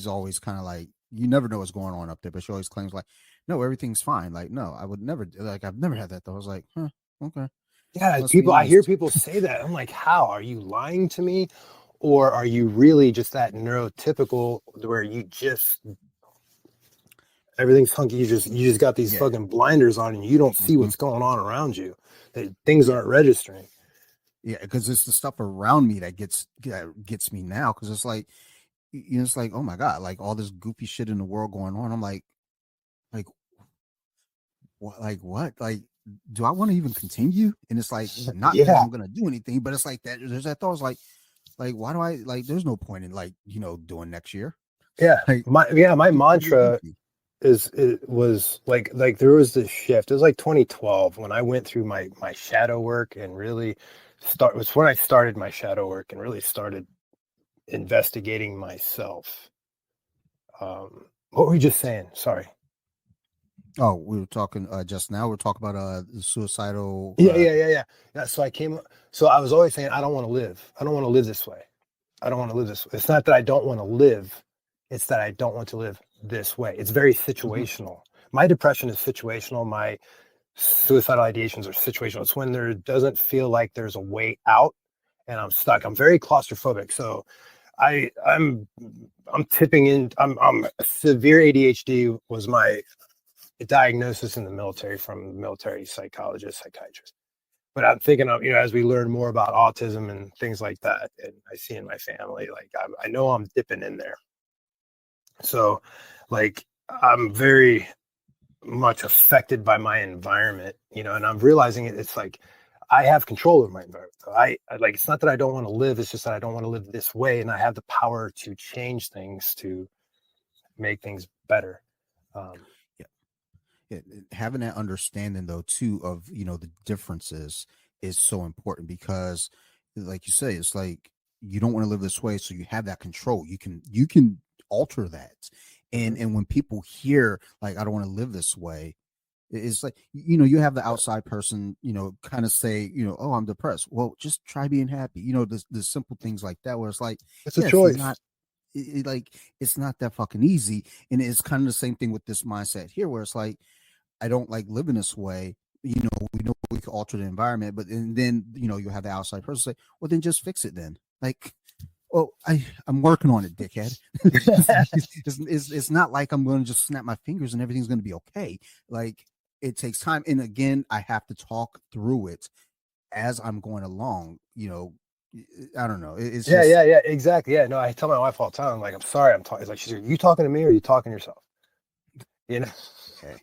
always kind of like, you never know what's going on up there, but she always claims like, no, everything's fine. Like, no, I would never, like, I've never had that though. I was like, huh, okay. Yeah, Must be I nice. hear people say that. I'm like, how? Are you lying to me? Or are you really just that neurotypical where you just everything's hunky, you just got these Yeah. fucking blinders on and you don't see what's going on around you. That things aren't registering. Yeah, because it's the stuff around me that gets me now. Because it's like, it's like, oh my god, like all this goofy shit in the world going on. I'm like what, like, do I want to even continue? And it's like, not because Yeah. I'm gonna do anything, but it's like that. There's that thought. Like, why do I like? There's no point in like doing next year. Yeah. Like, My mantra goofy. it was like there was this shift. It was like 2012 when I went through my shadow work and really was when I started my shadow work and really started investigating myself. What were you just saying? Sorry. Oh, we were talking just now. We're talking about the suicidal. Yeah. So I was always saying, I don't want to live. I don't want to live this way. I don't want to live this way. It's not that I don't want to live. It's that I don't want to live this way. It's very situational. My depression is situational. My suicidal ideations are situational. It's when there doesn't feel like there's a way out and I'm stuck. I'm very claustrophobic. So I'm tipping in. I'm severe ADHD was my diagnosis in the military from military psychologist, psychiatrist. But I'm thinking of, as we learn more about autism and things like that, and I see in my family, like I know I'm dipping in there. So, like, I'm very much affected by my environment, and I'm realizing it's like I have control over my environment. I like, it's not that I don't want to live, it's just that I don't want to live this way, and I have the power to change things to make things better. Yeah, having that understanding though too of the differences is so important, because like you say, it's like you don't want to live this way, so you have that control. You can alter that. And when people hear like, I don't want to live this way, it's like, you have the outside person, kind of say, oh, I'm depressed. Well, just try being happy. The simple things like that, where it's like, It's a yes, choice. like it's not that fucking easy. And it's kind of the same thing with this mindset here, where it's like, I don't like living this way. We know we can alter the environment, but and then you have the outside person say, well, then just fix it then. Like, well, I'm working on it, dickhead. It's not like I'm going to just snap my fingers and everything's going to be okay. Like, it takes time, and again, I have to talk through it as I'm going along. I don't know. It's Yeah, just exactly. Yeah, no, I tell my wife all the time, I'm like, I'm sorry, I'm talking. It's like, she's like, you talking to me or are you talking to yourself? okay.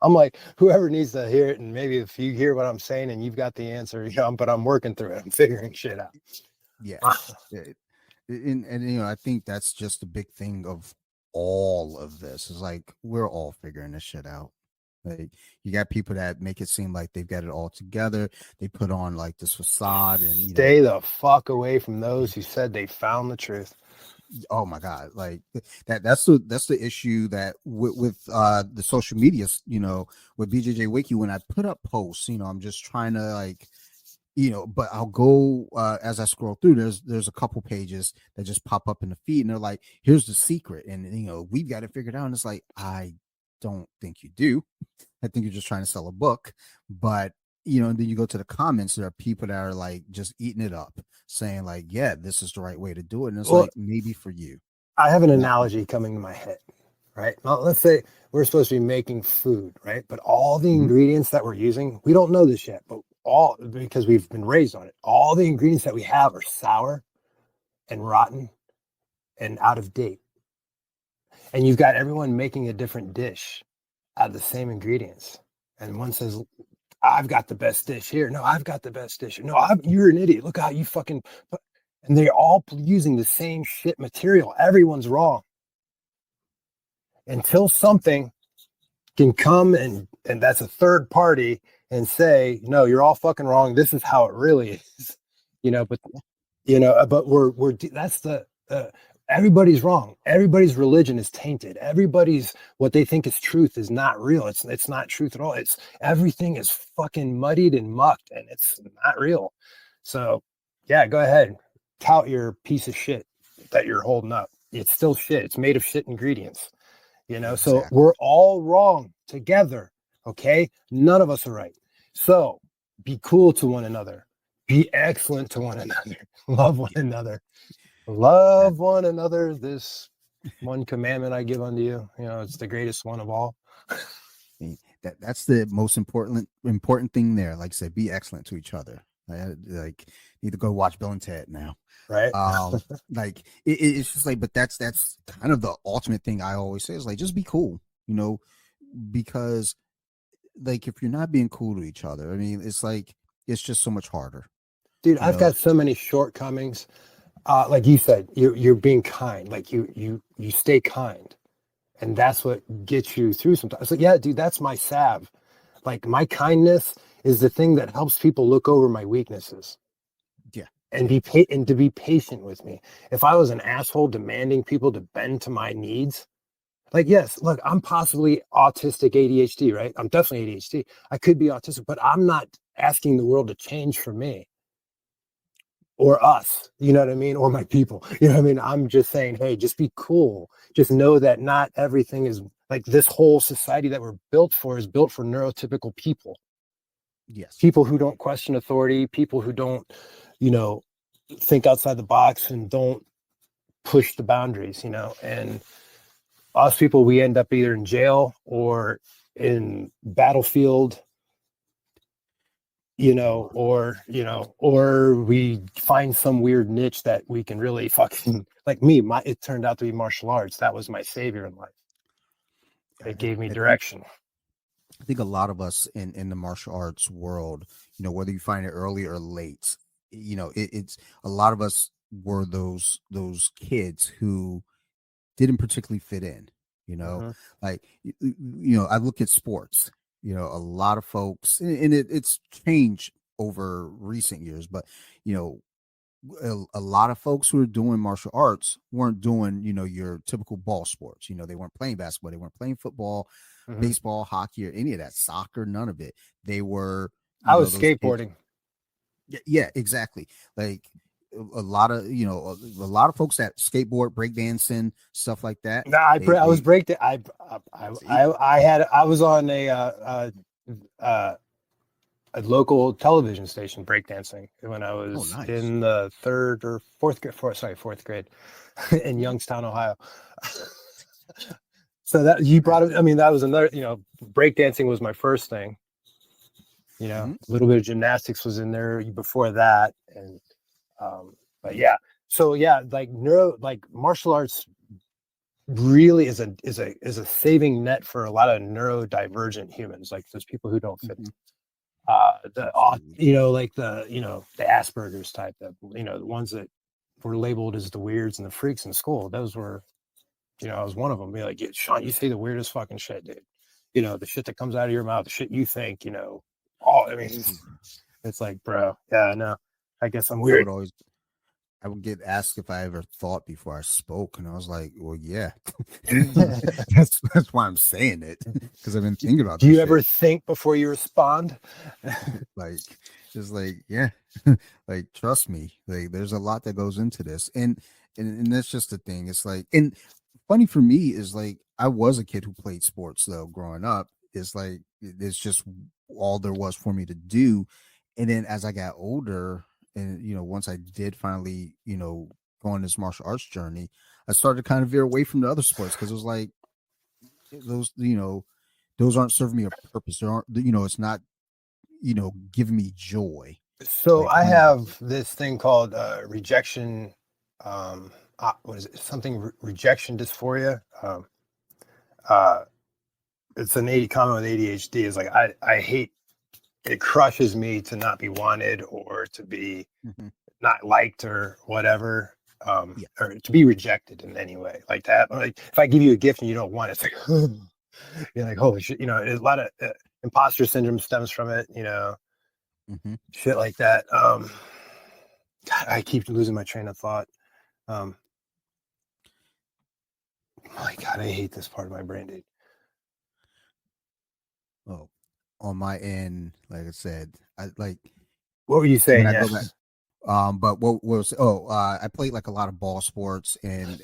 I'm like, whoever needs to hear it, and maybe if you hear what I'm saying and you've got the answer, but I'm working through it. I'm figuring shit out. Yeah. And I think that's just a big thing of all of this, is like, we're all figuring this shit out. Like, you got people that make it seem like they've got it all together. They put on like this facade, and Stay the fuck away from those who said they found the truth. oh my god, like that's the issue that with the social media, with BJJ Wiki. When I put up posts, I'm just trying to like, but I'll go as I scroll through, there's a couple pages that just pop up in the feed, and they're like, here's the secret, and we've got it figured out. And it's like, I don't think you do. I think you're just trying to sell a book. But and then you go to the comments, there are people that are like just eating it up, saying like, yeah, this is the right way to do it. And it's like, maybe for you. I have an analogy coming to my head, right? Now, let's say we're supposed to be making food, right? But all the Mhm. ingredients that we're using, we don't know this yet, but all because we've been raised on it, all the ingredients that we have are sour and rotten and out of date. And you've got everyone making a different dish out of the same ingredients. And one says, I've got the best dish here. No, I've got the best dish. No, you're an idiot. Look how you fucking. And they're all using the same shit material. Everyone's wrong until something can come and that's a third party and say, no, you're all fucking wrong. This is how it really is, but but we're that's the everybody's wrong. Everybody's religion is tainted. Everybody's what they think is truth is not real. It's not truth at all. It's everything is fucking muddied and mucked and it's not real. So yeah, go ahead. Tout your piece of shit that you're holding up. It's still shit. It's made of shit ingredients. So Exactly. we're all wrong together. Okay. None of us are right. So be cool to one another. Be excellent to one another. Love one another. That, Love one another. This one commandment I give unto you. It's the greatest one of all. that's the most important thing there. Like I said, be excellent to each other. Like need to go watch Bill and Ted now. Right. Like it's just like, but that's kind of the ultimate thing I always say is like, just be cool, because like if you're not being cool to each other, I mean, it's like it's just so much harder. Dude, You I've know, got so many shortcomings. Like you said, you're being kind. Like you stay kind. And that's what gets you through sometimes. So yeah, dude, that's my salve. Like my kindness is the thing that helps people look over my weaknesses yeah, and and to be patient with me. If I was an asshole demanding people to bend to my needs, like yes, look, I'm possibly autistic ADHD, right? I'm definitely ADHD. I could be autistic, but I'm not asking the world to change for me or us, you know what I mean? Or my people, you know what I mean? I'm just saying, hey, just be cool. Just know that not everything is like this whole society that we're built for is built for neurotypical people, yes, people who don't question authority, people who don't, you know, think outside the box and don't push the boundaries, and us people, we end up either in jail or in battlefield, or we find some weird niche that we can really fucking like me. It turned out to be martial arts. That was my savior in life. It gave me I think direction. a lot of us in the martial arts world, whether you find it early or late, it's a lot of us were those kids who didn't particularly fit in, Mm-hmm. like I look at sports, a lot of folks, and it's changed over recent years, but you know a lot of folks who are doing martial arts weren't doing, your typical ball sports. They weren't playing basketball, they weren't playing football, Mm-hmm. baseball, hockey, or any of that, soccer, none of it. They were, I was those kids. skateboarding. Yeah, exactly. Like a lot of, a lot of folks that skateboard, breakdancing, stuff like that. No, I was They break. see. I was on a local television station breakdancing when I Oh, was nice. in the third or fourth grade. Fourth grade in Yeah. Youngstown, Ohio. So that you brought it. I mean, that was another. Breakdancing was my first thing. A Mm-hmm. little bit of gymnastics was in there before that, and but yeah. So yeah, like martial arts really is a saving net for a lot of neurodivergent humans, like those people who don't fit Mm-hmm. Absolutely. like the Asperger's type, that the ones that were labeled as the weirds and the freaks in school. Those were, I was one of them. Be like, yeah, Sean, you say the weirdest fucking shit, dude. The shit that comes out of your mouth, the shit you think, I mean, it's like, bro, yeah, no, I guess I'm I weird. would always I would get asked if I ever thought before I spoke, and I was like, "Well, yeah, that's why I'm saying it, because I've been thinking about Do this you shit." ever think before you respond? Like, just like, yeah, like trust me, like there's a lot that goes into this, and that's just the thing. It's like, and funny for me is like I was a kid who played sports though growing up. It's like it's just all there was for me to do, and then as I got older, and once I did finally, go on this martial arts journey, I started to kind of veer away from the other sports because it was like those, those aren't serving me a purpose. There aren't, it's not, giving me joy. So Like I playing that have this thing called rejection. What is it? Something rejection dysphoria. Uh, it's an common with ADHD. Is like I hate, it crushes me to not be wanted or to be way. not liked or whatever, Yeah. or to be rejected in any way like that. Like if I give you a gift and you don't want it, it's like you're like, holy shit. A lot of imposter syndrome stems from it. Hmm. Shit like that. God, I keep losing my train of thought. Um, my God, I hate this part of my brain, dude. Oh, on my end, like I said, I like What were you when saying? I go back. Yes. But what was I played like a lot of ball sports, and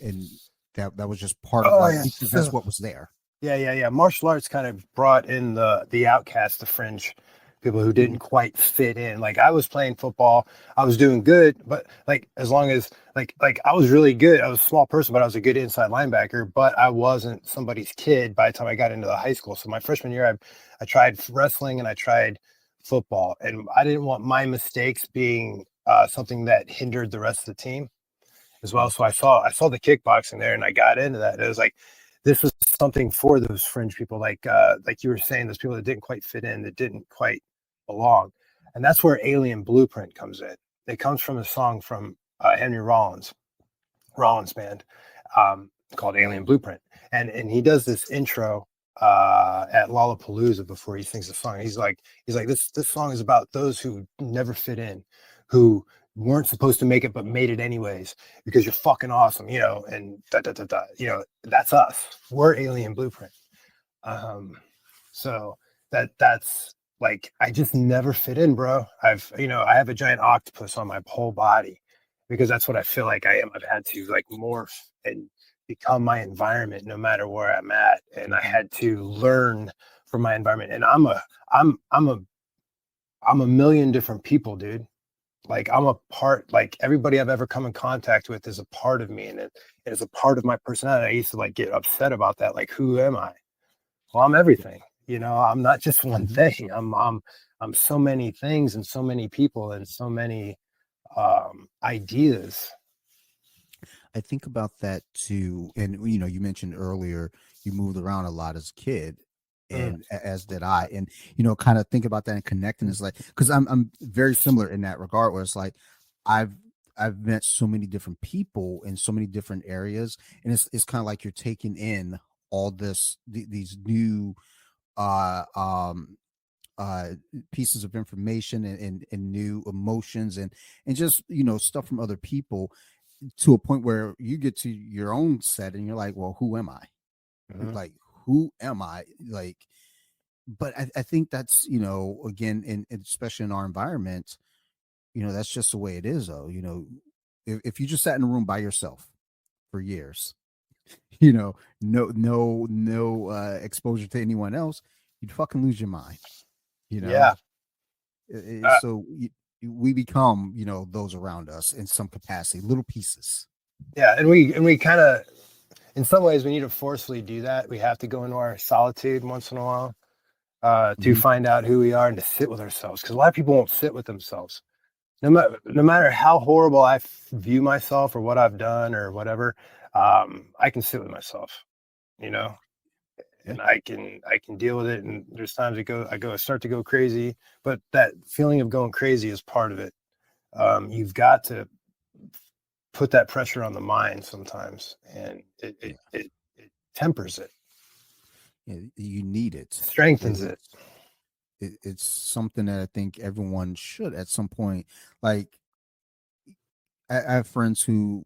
that was just part of Oh life yeah. because that's what was there. Yeah. Martial arts kind of brought in the outcasts, the fringe people who Hmm. didn't quite fit in. Like I was playing football, I was doing good, but like as long as like I was really good. I was a small person, but I was a good inside linebacker. But I wasn't somebody's kid by the time I got into the high school. So my freshman year, I tried wrestling and I tried football, and I didn't want my mistakes being something that hindered the rest of the team as well. So I saw the kickboxing there, and I got into that. It was like this was something for those fringe people, like you were saying, those people that didn't quite fit in, that didn't quite belong, and that's where Alien Blueprint comes in. It comes from a song from Henry Rollins band, called Alien Blueprint, and he does this intro at Lollapalooza before he sings the song. He's like this song is about those who never fit in, who weren't supposed to make it but made it anyways because you're fucking awesome, and da da da da. That's us. We're Alien Blueprint. So that's like I just never fit in, bro. I have a giant octopus on my whole body because that's what I feel like I am. I've had to like morph and become my environment no matter where I'm at. And I Hmm. had to learn from my environment. And I'm a million different people, dude. Like I'm a part, like everybody I've ever come in contact with is a part of me, and it is a part of my personality. I used to like get upset about that. Like, who am I? Well, I'm everything. I'm not just one Hmm. thing. I'm so many things and so many people and so many ideas. I think about that too, and you mentioned earlier you moved around a lot as a kid, Mm, and as did I, and kind of think about that and connecting is like because I'm very similar in that regard, where it's like I've I've met so many different people in so many different areas, and it's kind of like you're taking in all these new uh um uh pieces of information and new emotions and just stuff from other people to a point where you get to your own set and you're like, well, who am I? mhm. Like, who am I? Like, but I think that's, again, especially in our environment, that's just the way it is, though. If you just sat in a room by yourself for years, no exposure to anyone else, you'd fucking lose your mind, you know? Yeah, uh, So we become, those around us in some capacity, little pieces. yeah, and we kind of, in some ways, we need to forcefully do that. We have to go into our solitude once in a while to Hmm. find out who we are and to sit with ourselves. Because a lot of people won't sit with themselves. No matter how horrible I view myself or what I've done or whatever, I can sit with myself, you know, Yeah. and I can deal with it. And there's times I start to go crazy, but that feeling of going crazy is part of it. You've got to put that pressure on the mind sometimes, and it Yeah. it it, it tempers it, Yeah, you need it. strengthens it. It's it's something that I think everyone should at some point. Like I have friends who,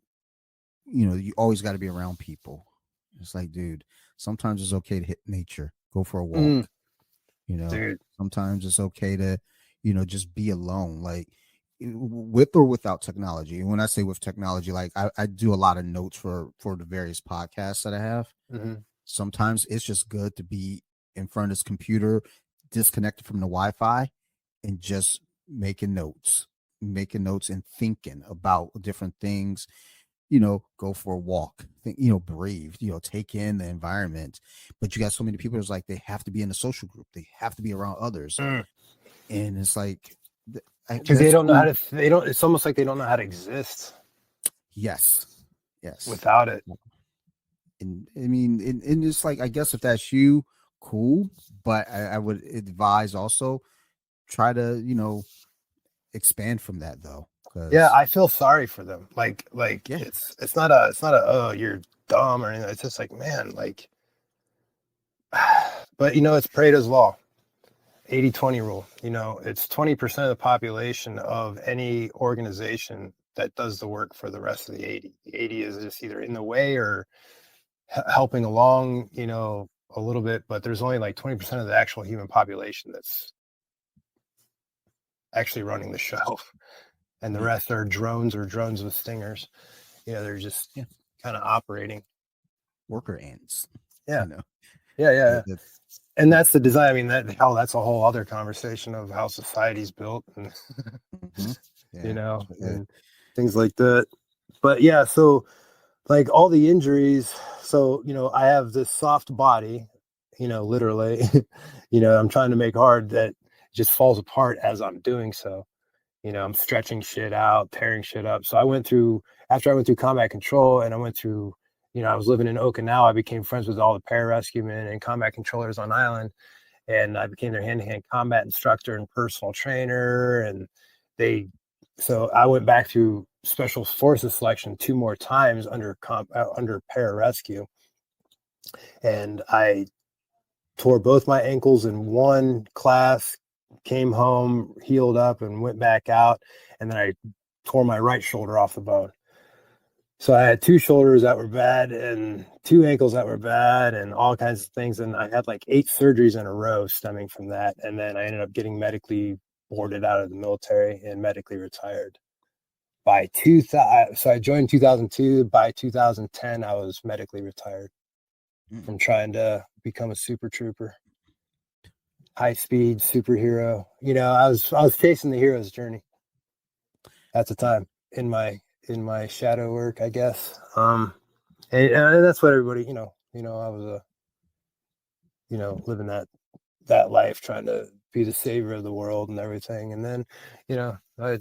you always got to be around people. It's like, dude, sometimes it's okay to hit nature, go for a Mm, walk. You know, dude. sometimes it's okay to, just be alone, like with or without technology. And when I say with technology, like I do a lot of notes for the various podcasts that I have. Hmm. Sometimes it's just good to be in front of this computer, disconnected from the Wi-Fi, and just making notes and thinking about different things. go for a walk, breathe, take in the environment. But you got so many people it's like they have to be in a social group, they have to be around others, Mm. and it's like Because they don't know how to. They don't. It's almost like they don't know how to exist. Yes. Without it. And I mean, and it's like, I guess if that's you, cool. But I would advise also try to, expand from that though. Yeah, I feel sorry for them. Like Yeah. it's not a oh, you're dumb or anything. It's just like, man, like, but it's Pareto's law, 80-20 rule. It's 20% of the population of any organization that does the work for the rest of the 80. The 80 is just either in the way or helping along, a little bit, but there's only like 20% of the actual human population that's actually running the show. And the rest are drones or drones with stingers. They're just kind of operating. Worker ants. Yeah. Yeah. And that's the design. I mean, that's a whole other conversation of how society's built and, and things like that. But yeah, so like all the injuries. So, I have this soft body, literally, I'm trying to make hard that just falls apart as I'm doing so. I'm stretching shit out, tearing shit up. So after I went through combat control and I went through, I was living in Okinawa, I became friends with all the pararescue men and combat controllers on island. And I became their hand-to-hand combat instructor and personal trainer. And so I went back through special forces selection 2 more times under pararescue. And I tore both my ankles in one class, came home, healed up, and went back out. And then I tore my right shoulder off the bone. So I had 2 shoulders that were bad and 2 ankles that were bad and all kinds of things. And I had like 8 surgeries in a row stemming from that. And then I ended up getting medically boarded out of the military and medically retired. So I joined in 2002. By 2010, I was medically retired from trying to become a super trooper. High speed superhero. I was chasing the hero's journey at the time in my shadow work, I guess. And that's what everybody, I was living that life, trying to be the savior of the world and everything. And then, I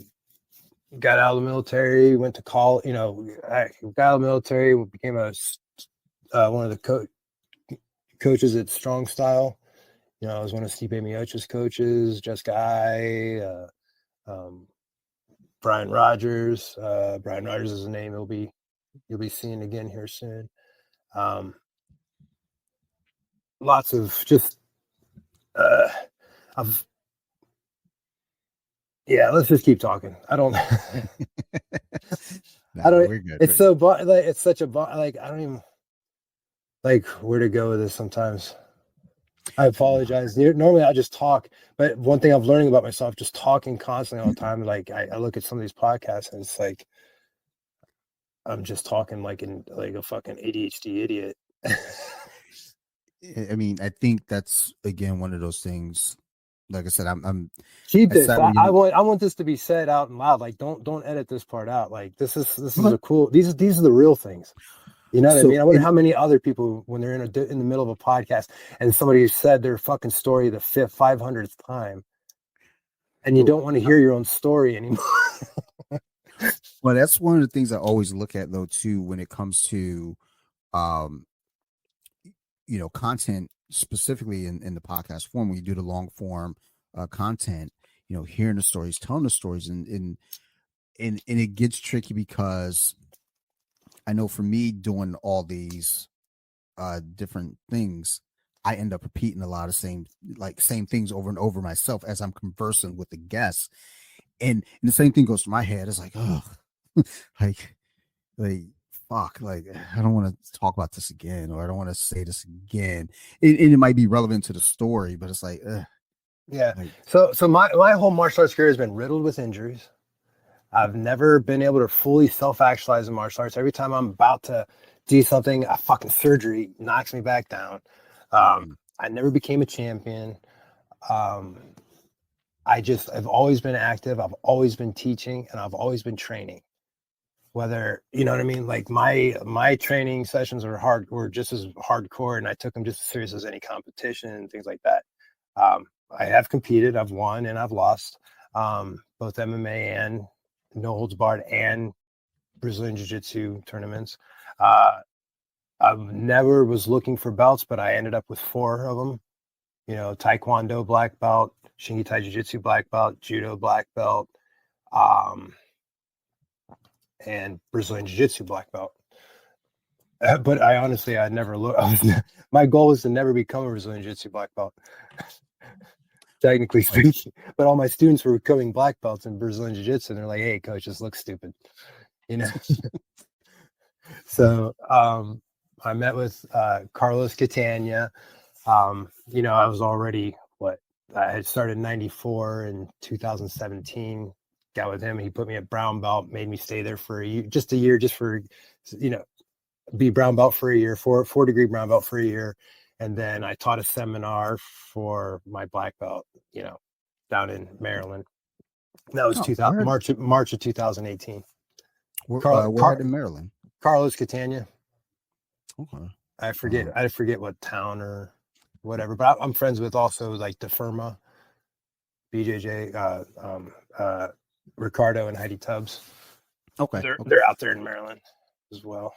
got out of the military, went to college, I got out of the military, became one of the coaches at Strong Style. I was one of Stipe Miocic's coaches, Jessica Eye, Brian Rogers. Brian Rogers is a name you'll be seeing again here soon. Lots of just let's just keep talking. I don't we're good. It's so it's such a like I don't even like where to go with this sometimes. I apologize. Normally I just talk, but one thing I'm learning about myself, just talking constantly all the time. Like I look at some of these podcasts and it's like I'm just talking like a fucking ADHD idiot. I mean, I think that's again one of those things. Like I said, I'm keep this. I want this to be said out and loud. Like don't edit this part out. Like this is a cool. These are the real things. You know what I mean? I wonder how many other people, when they're in the middle of a podcast and somebody said their fucking story the 500th time, and you don't want to hear your own story anymore. Well, that's one of the things I always look at though too when it comes to, content specifically in the podcast form. When you do the long form content, hearing the stories, telling the stories, and it gets tricky because I know for me doing all these different things, I end up repeating a lot of same things over and over myself as I'm conversing with the guests. And the same thing goes through my head. It's like, oh, like fuck, like I don't want to talk about this again, or I don't want to say this again. It might be relevant to the story, but it's like, yeah. So my whole martial arts career has been riddled with injuries. I've never been able to fully self-actualize in martial arts. Every time I'm about to do something, a fucking surgery knocks me back down. I never became a champion. I've always been active. I've always been teaching, and I've always been training. whether, you know what I mean? Like my training sessions were just as hardcore, and I took them just as serious as any competition and things like that. I have competed, I've won and I've lost, both MMA and no holds barred and Brazilian Jiu-Jitsu tournaments. I never was looking for belts, but I ended up with 4 of them. You know, Taekwondo black belt, Shingi-Tai Jiu-Jitsu black belt, Judo black belt, and Brazilian Jiu-Jitsu black belt. But I honestly, I never look. My goal was to never become a Brazilian Jiu-Jitsu black belt, technically speaking. But all my students were becoming black belts in Brazilian Jiu-Jitsu, and they're like, "Hey, coach, this looks stupid," you know. So I met with Carlos Catania. You know, I was already I had started in 94 and 2017. Got with him. He put me at brown belt, made me stay there for a year, just for, you know, be brown belt for a year, 4-degree brown belt for a year. And then I taught a seminar for my black belt, you know, down in Maryland. That was March of 2018. Where in Maryland? Carlos Catania. Okay. I forget what town or whatever, but I'm friends with also like DeFirma, BJJ, Ricardo and Heidi Tubbs. Okay. They're out there in Maryland as well.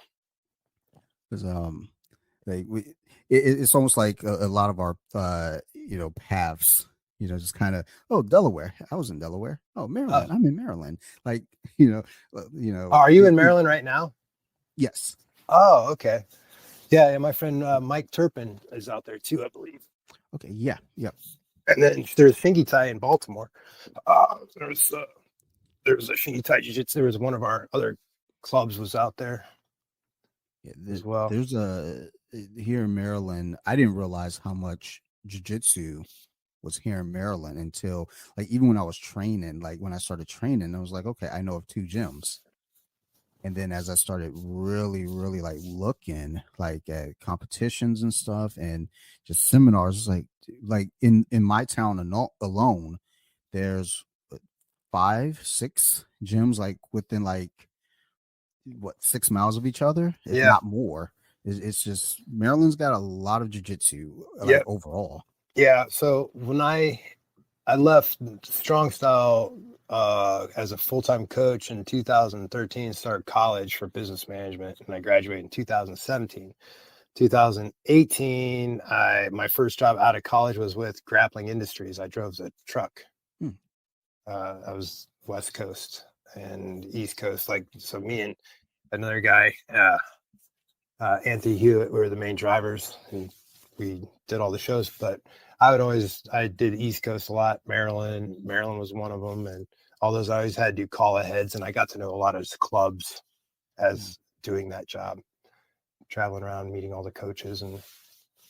Because it's almost like a lot of our you know, paths, you know, just kind of, Delaware. I was in Delaware. Oh, Maryland. I'm in Maryland. Like, you know. Oh, are you in Maryland right now? Yes. Oh, okay. Yeah, my friend Mike Turpin is out there too, I believe. Okay. Yeah. Yep. And then there's Shingi-Tai in Baltimore. There's a Shingi-Tai Jiu-Jitsu. There was one of our other clubs was out there. Yeah, as well. There's here in Maryland. I didn't realize how much jiu-jitsu was here in Maryland until, like, even when I was training, like when I started training, I was like, okay, I know of 2 gyms. And then as I started really, really like looking like at competitions and stuff and just seminars, like in my town alone, there's 5, 6 gyms like within like 6 miles of each other, if not more. It's just Maryland's got a lot of jiu-jitsu overall. Yeah. So when I left Strong Style as a full-time coach in 2013, started college for business management, and I graduated in 2017. 2018, my first job out of college was with Grappling Industries. I drove the truck. I was West Coast and East Coast, so me and another guy, Anthony Hewitt, were the main drivers, and we did all the shows. But I did East Coast a lot. Maryland was one of them, and all those I always had to do call aheads, and I got to know a lot of clubs as doing that job, traveling around, meeting all the coaches and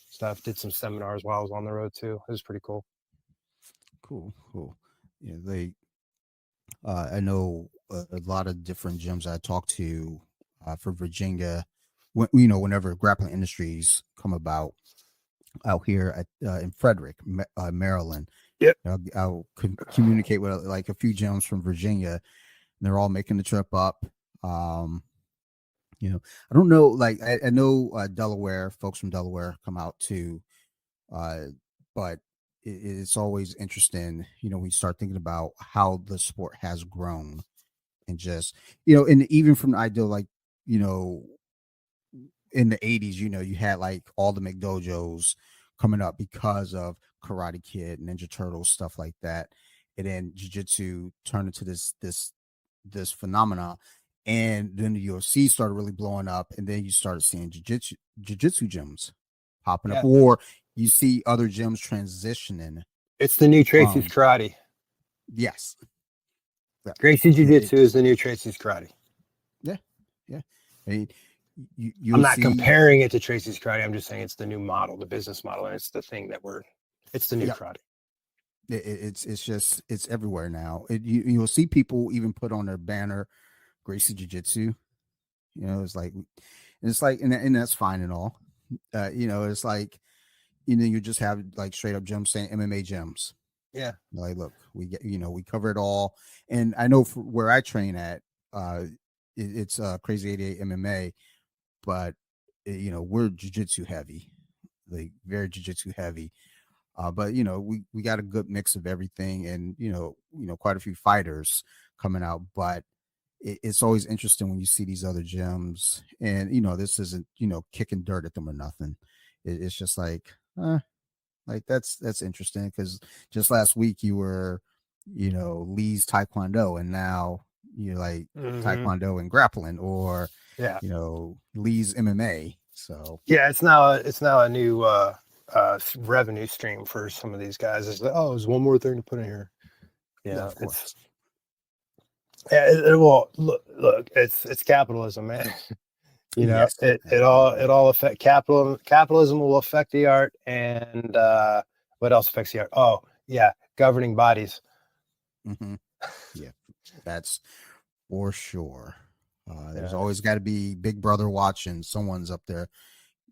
stuff. Did some seminars while I was on the road too. It was pretty cool. Cool. Yeah, I know a lot of different gyms I talked to for Virginia. Whenever Grappling Industries come about out here in Frederick, Maryland. Yep. I'll communicate with like a few gyms from Virginia. And they're all making the trip up. I don't know, like I know Delaware, folks from Delaware come out too, but it's always interesting, when you start thinking about how the sport has grown, and just, and even from the idea, like, in the 80s, you had like all the McDojos coming up because of Karate Kid, Ninja Turtles, stuff like that. And then jiu-jitsu turned into this phenomena. And then the UFC started really blowing up, and then you started seeing jiu-jitsu gyms popping up, or you see other gyms transitioning. It's the new Tracy's Karate. Yes. Gracie Jiu-Jitsu is the new Tracy's Karate. Yeah. I mean, I'm not comparing it to Tracy's Karate. I'm just saying it's the new model, the business model, and it's the thing that it's the new karate. It's everywhere now. You'll see people even put on their banner Gracie Jiu-Jitsu. It's like, and that's fine and all. It's like, you just have like straight up gyms saying MMA gyms. Yeah. Like, look, we cover it all. And I know where I train at, it's Crazy 88 MMA, but we're jujitsu heavy, like very jujitsu heavy. But we got a good mix of everything, and quite a few fighters coming out. But it's always interesting when you see these other gyms, and this isn't kicking dirt at them or nothing. It's just like that's interesting, because just last week you were Lee's Taekwondo, and now you're like Taekwondo and grappling, or Yeah. Lee's MMA. So Yeah, it's now a new revenue stream for some of these guys. It's like, oh, there's one more thing to put in here. yeah, of It's course. well, look, it's capitalism, man. Yes, it all affect capitalism will affect the art, and what else affects the art? Oh yeah, governing bodies. Mm-hmm. Yeah, that's for sure. There's Yeah. always got to be Big Brother watching. Someone's up there.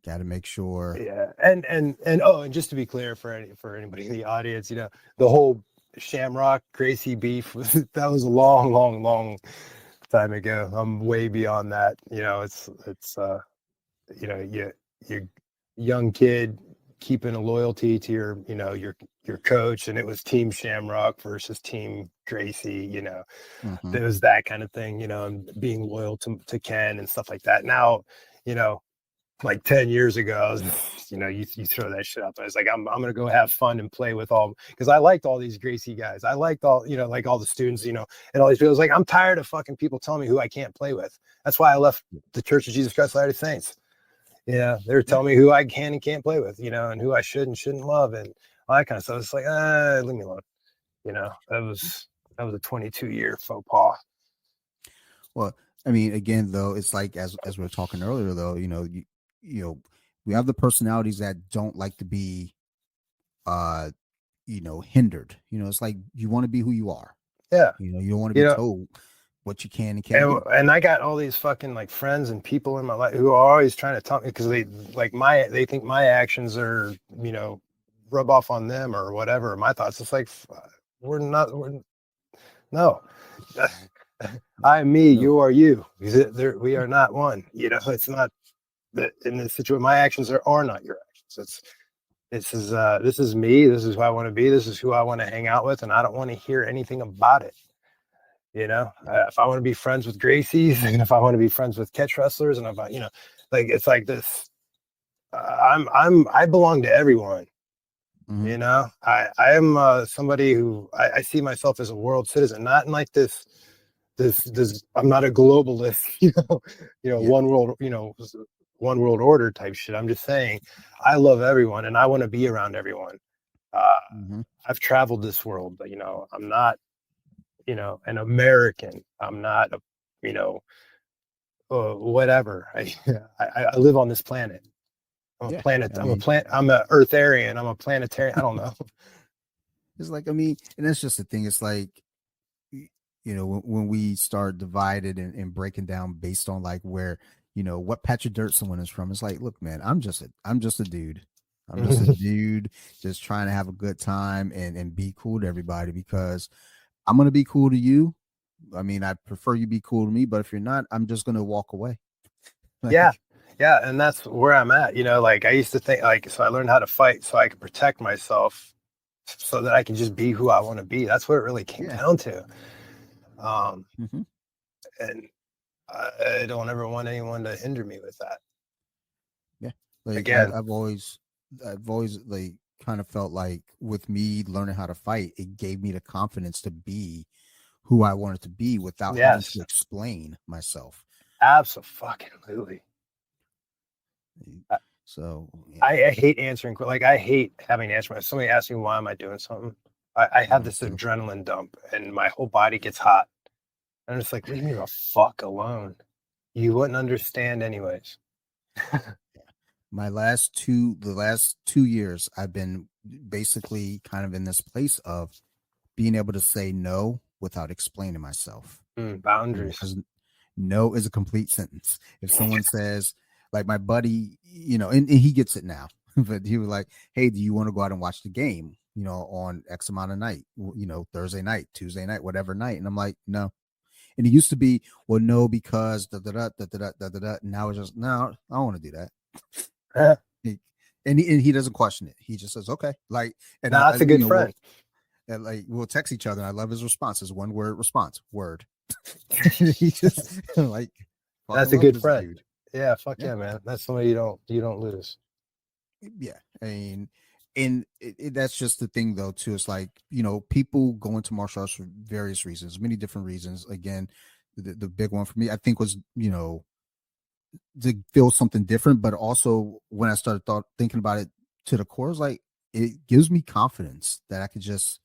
Got to make sure. Yeah, and oh, and just to be clear for anybody in the audience, the whole Shamrock Gracie beef that was a long time ago. I'm way beyond that. It's you young kid keeping a loyalty to your coach, and it was Team Shamrock versus Team Gracie. Mm-hmm. There was that kind of thing. And being loyal to Ken and stuff like that. Now, like 10 years ago, you throw that shit up. I was like, I'm gonna go have fun and play with all, because I liked all these Gracie guys. I liked all, like all the students, and all these people. I was like, I'm tired of fucking people telling me who I can't play with. That's why I left the Church of Jesus Christ of Latter-day Saints. They were telling me who I can and can't play with, and who I should and shouldn't love, and all that kind of stuff. It's like, leave me alone. That was a 22-year faux pas. Well, I mean, again, though, it's like as we were talking earlier, though, we have the personalities that don't like to be hindered. It's like you want to be who you are. Yeah. You don't want to be told what you can and can't do. And I got all these fucking like friends and people in my life who are always trying to tell me, because they think my actions are, rub off on them or whatever. My thoughts, it's like, no. I'm me, No. you are you. We are not one. It's not that in this situation. My actions are not your actions. This is me. This is who I want to be. This is who I want to hang out with, and I don't want to hear anything about it. If I want to be friends with Gracie's, and if I want to be friends with catch wrestlers, and if I, it's like this. I belong to everyone. Mm-hmm. I am somebody who I see myself as a world citizen, not in like this. I'm not a globalist, one world order type shit. I'm just saying, I love everyone, and I want to be around everyone. I've traveled this world, but I'm not, an American. I'm not whatever. I live on this planet. I'm a planet. I'm a Eartharian. I'm a planetarian. I don't know. It's like, I mean, and that's just the thing. It's like, when we start divided and breaking down based on like where, what patch of dirt someone is from, it's like, look, man, I'm just a dude. I'm just a dude just trying to have a good time and be cool to everybody, because I'm going to be cool to you. I mean, I prefer you be cool to me, but if you're not, I'm just going to walk away. Yeah. And that's where I'm at. Like I used to think, like, so I learned how to fight so I could protect myself so that I can just be who I want to be. That's what it really came down to. And I don't ever want anyone to hinder me with that. Yeah. Like, again, I've always like kind of felt like with me learning how to fight, it gave me the confidence to be who I wanted to be without having to explain myself. Absolutely. So yeah. I hate answering. Like I hate having to answer. If somebody asks me why am I doing something, I have this adrenaline dump, and my whole body gets hot. And I'm just like, leave me the fuck alone. You wouldn't understand anyways. The last 2 years, I've been basically kind of in this place of being able to say no without explaining myself. Boundaries. Because no is a complete sentence. If someone says, like my buddy, and he gets it now, but he was like, hey, do you want to go out and watch the game, on X amount of night, Thursday night, Tuesday night, whatever night? And I'm like, no. And it used to be, well, no, because da da da da da da da da. Now it's just, no, I don't want to do that. And he doesn't question it. He just says, okay, like, and No, that's a good friend. we'll text each other. And I love his responses. One word response, word. He just like, That's fucking a love good this friend. dude. Yeah, fuck Yeah. yeah, man. That's somebody you don't lose. Yeah, I mean, and that's just the thing though too. It's like, people go into martial arts for various reasons, many different reasons. Again, the big one for me, I think, was to feel something different, but also when I started thinking about it to the core, it's like it gives me confidence that I could just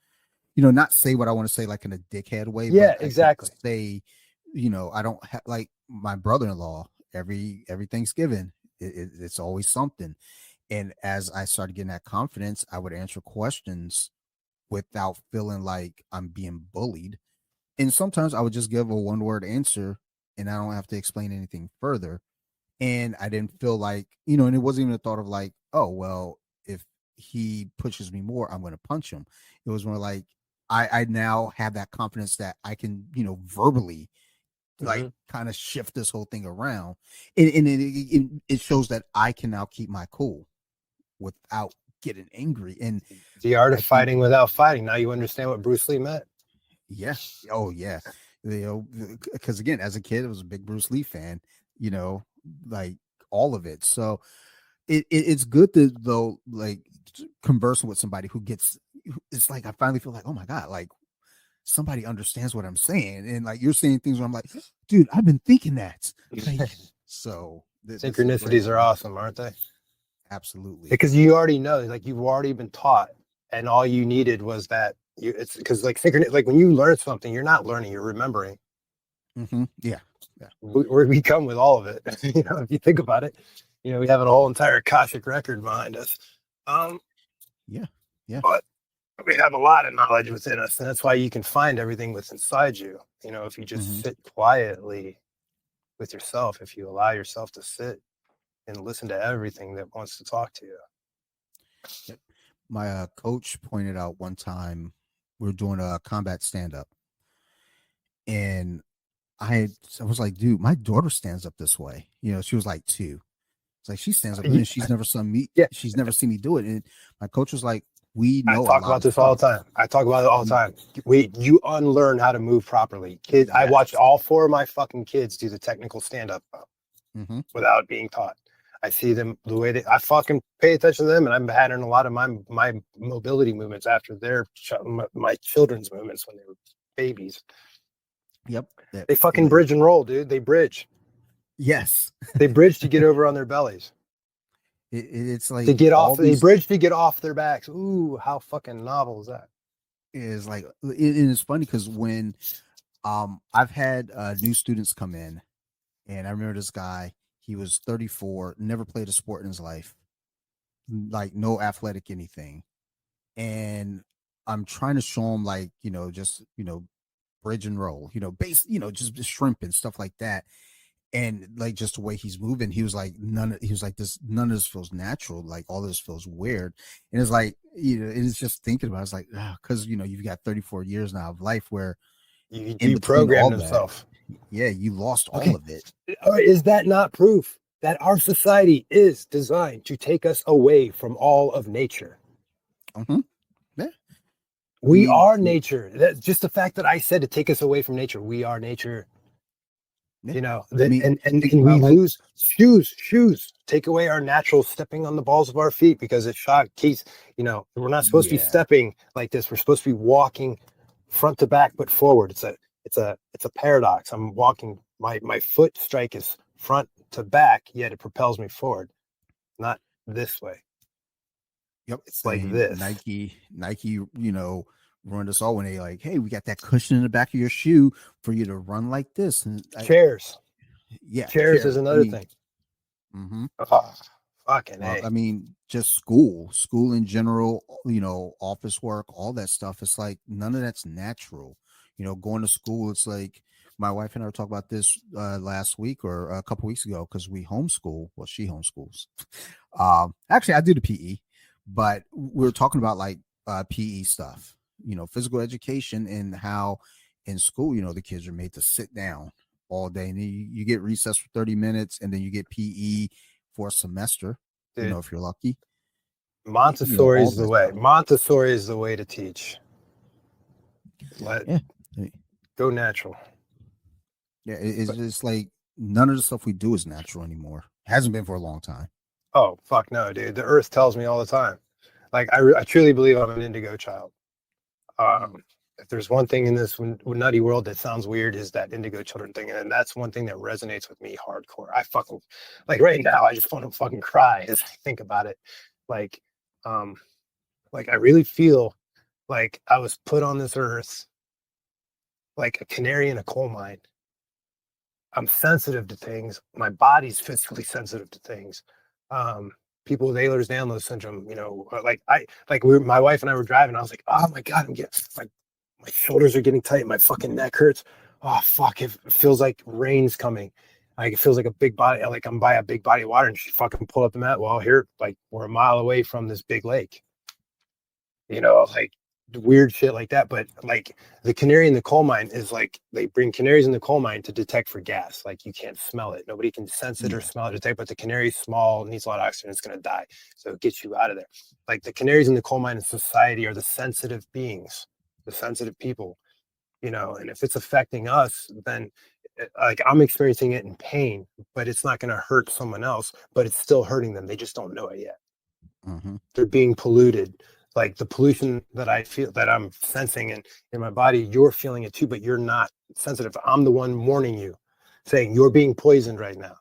not say what I want to say like in a dickhead way, but Yeah, I could exactly. say, I don't have, like, my brother-in-law every Thanksgiving. It's always something. And as I started getting that confidence, I would answer questions without feeling like I'm being bullied. And sometimes I would just give a one-word answer and I don't have to explain anything further. And I didn't feel like, and it wasn't even a thought of like, oh, well, if he pushes me more, I'm going to punch him. It was more like, I now have that confidence that I can, verbally, like, Mhm. kind of shift this whole thing around. And it shows that I can now keep my cool without getting angry. And The art I of think, fighting without fighting. Now you understand what Bruce Lee meant. yeah, oh yeah, because again, as a kid, I was a big Bruce Lee fan. You know, like, all of it. So it's good to, though, like, conversing with somebody who gets. It's like I finally feel like, oh my god, like somebody understands what I'm saying, and like you're saying things where I'm like, dude, I've been thinking that. Like, so this is great, Synchronicities are man. awesome, aren't they? Absolutely. Because you already know, like you've already been taught, and all you needed was that. It's because like like when you learn something, you're not learning, you're remembering. Yeah. Yeah. We come with all of it. If you think about it, we have a whole entire Akashic record behind us. Um, Yeah. Yeah. but we have a lot of knowledge within us, and that's why you can find everything that's inside you. If you just hmm sit quietly with yourself, if you allow yourself to sit and listen to everything that wants to talk to you. Yep. My coach pointed out one time we were doing a combat stand up, and I was like, dude, my daughter stands up this way. She was like 2. It's like she stands up, and Yeah, she's never seen me do it. And my coach was like, we I know a talk lot about of this all stuff. the time. I talk about it all the time. You unlearn how to move properly. Kids, I Yes. watched all 4 of my fucking kids do the technical stand up hmm without being taught. I see them the way I fucking pay attention to them, and I'm pattern a lot of my mobility movements after my children's movements when they were babies. Yep. They fucking bridge and roll, dude. They bridge. Yes. They bridge to get over on their bellies. It's like To get all off, they these bridge to get off their backs. Ooh, how fucking novel is that? is like it's funny because when I've had new students come in, and I remember this guy, he was 34, never played a sport in his life, like no athletic anything. And I'm trying to show him, like, just, bridge and roll, base, just shrimp and stuff like that. And like just the way he's moving, he was like, this, none of this feels natural. Like all of this feels weird. And it's like, it's just thinking about it, it's like, because you've got 34 years now of life where in You between program all that, themselves. yeah, you lost all Okay. of it. Is that not proof that our society is designed to take us away from all of nature? hmm Yeah. I We mean, are nature. That's just the fact that I said to take us away from nature. We are nature. yeah. I That mean, and think we about, like, lose shoes, take away our natural stepping on the balls of our feet because it shock keys. We're not supposed to be yeah, stepping like this. We're supposed to be walking front to back but forward. It's a paradox. I'm walking, my foot strike is front to back, yet it propels me forward. Not this way. yep. It's I like mean, this. Nike, ruined us all when they like, hey, we got that cushion in the back of your shoe for you to run like this. And Chairs. yeah, Chairs is chairs. I another mean, thing. hmm Oh, fucking well, A. I mean, just school in general, office work, all that stuff. It's like none of that's natural. Going to school, it's like my wife and I were talking about this last week or a couple weeks ago because we homeschool. Well, she homeschools. Actually, I do the PE, but we were talking about like PE stuff, physical education, and how in school, the kids are made to sit down all day, and then you get recess for 30 minutes, and then you get PE for a semester, Dude, if you're lucky. Montessori All is the that way. stuff. Montessori is the way to teach. Let Yeah. go natural. Yeah. It's But just like none of the stuff we do is natural anymore. Hasn't been for a long time. oh fuck no, dude. The earth tells me all the time. Like I truly believe I'm an indigo child. If there's one thing in this nutty world that sounds weird, is that indigo children thing, and that's one thing that resonates with me hardcore. I fucking like right now. I just want to fucking cry as I think about it. Like, like I really feel like I was put on this earth like a canary in a coal mine. I'm sensitive to things. My body's physically sensitive to things. People with Ehlers-Danlos syndrome, my wife and I were driving. I was like, oh my god, I'm getting my shoulders are getting tight. My fucking neck hurts. Oh fuck, it feels like rain's coming. Like it feels like a big body, like I'm by a big body of water. And she fucking pulled up the mat. Well, here, like we're a mile away from this big lake. Like weird shit like that. But like the canary in the coal mine is like they bring canaries in the coal mine to detect for gas. Like you can't smell it. Nobody can sense it or Yeah. smell it or detect, but the canary's small, needs a lot of oxygen, it's gonna die. So it gets you out of there. Like the canaries in the coal mine in society are the sensitive beings, the sensitive people, and if it's affecting us, then like I'm experiencing it in pain, but it's not gonna hurt someone else, but it's still hurting them. They just don't know it yet. Mm-hmm. They're being polluted. Like the pollution that I feel that I'm sensing in my body, you're feeling it too, but you're not sensitive. I'm the one warning you, saying you're being poisoned right now.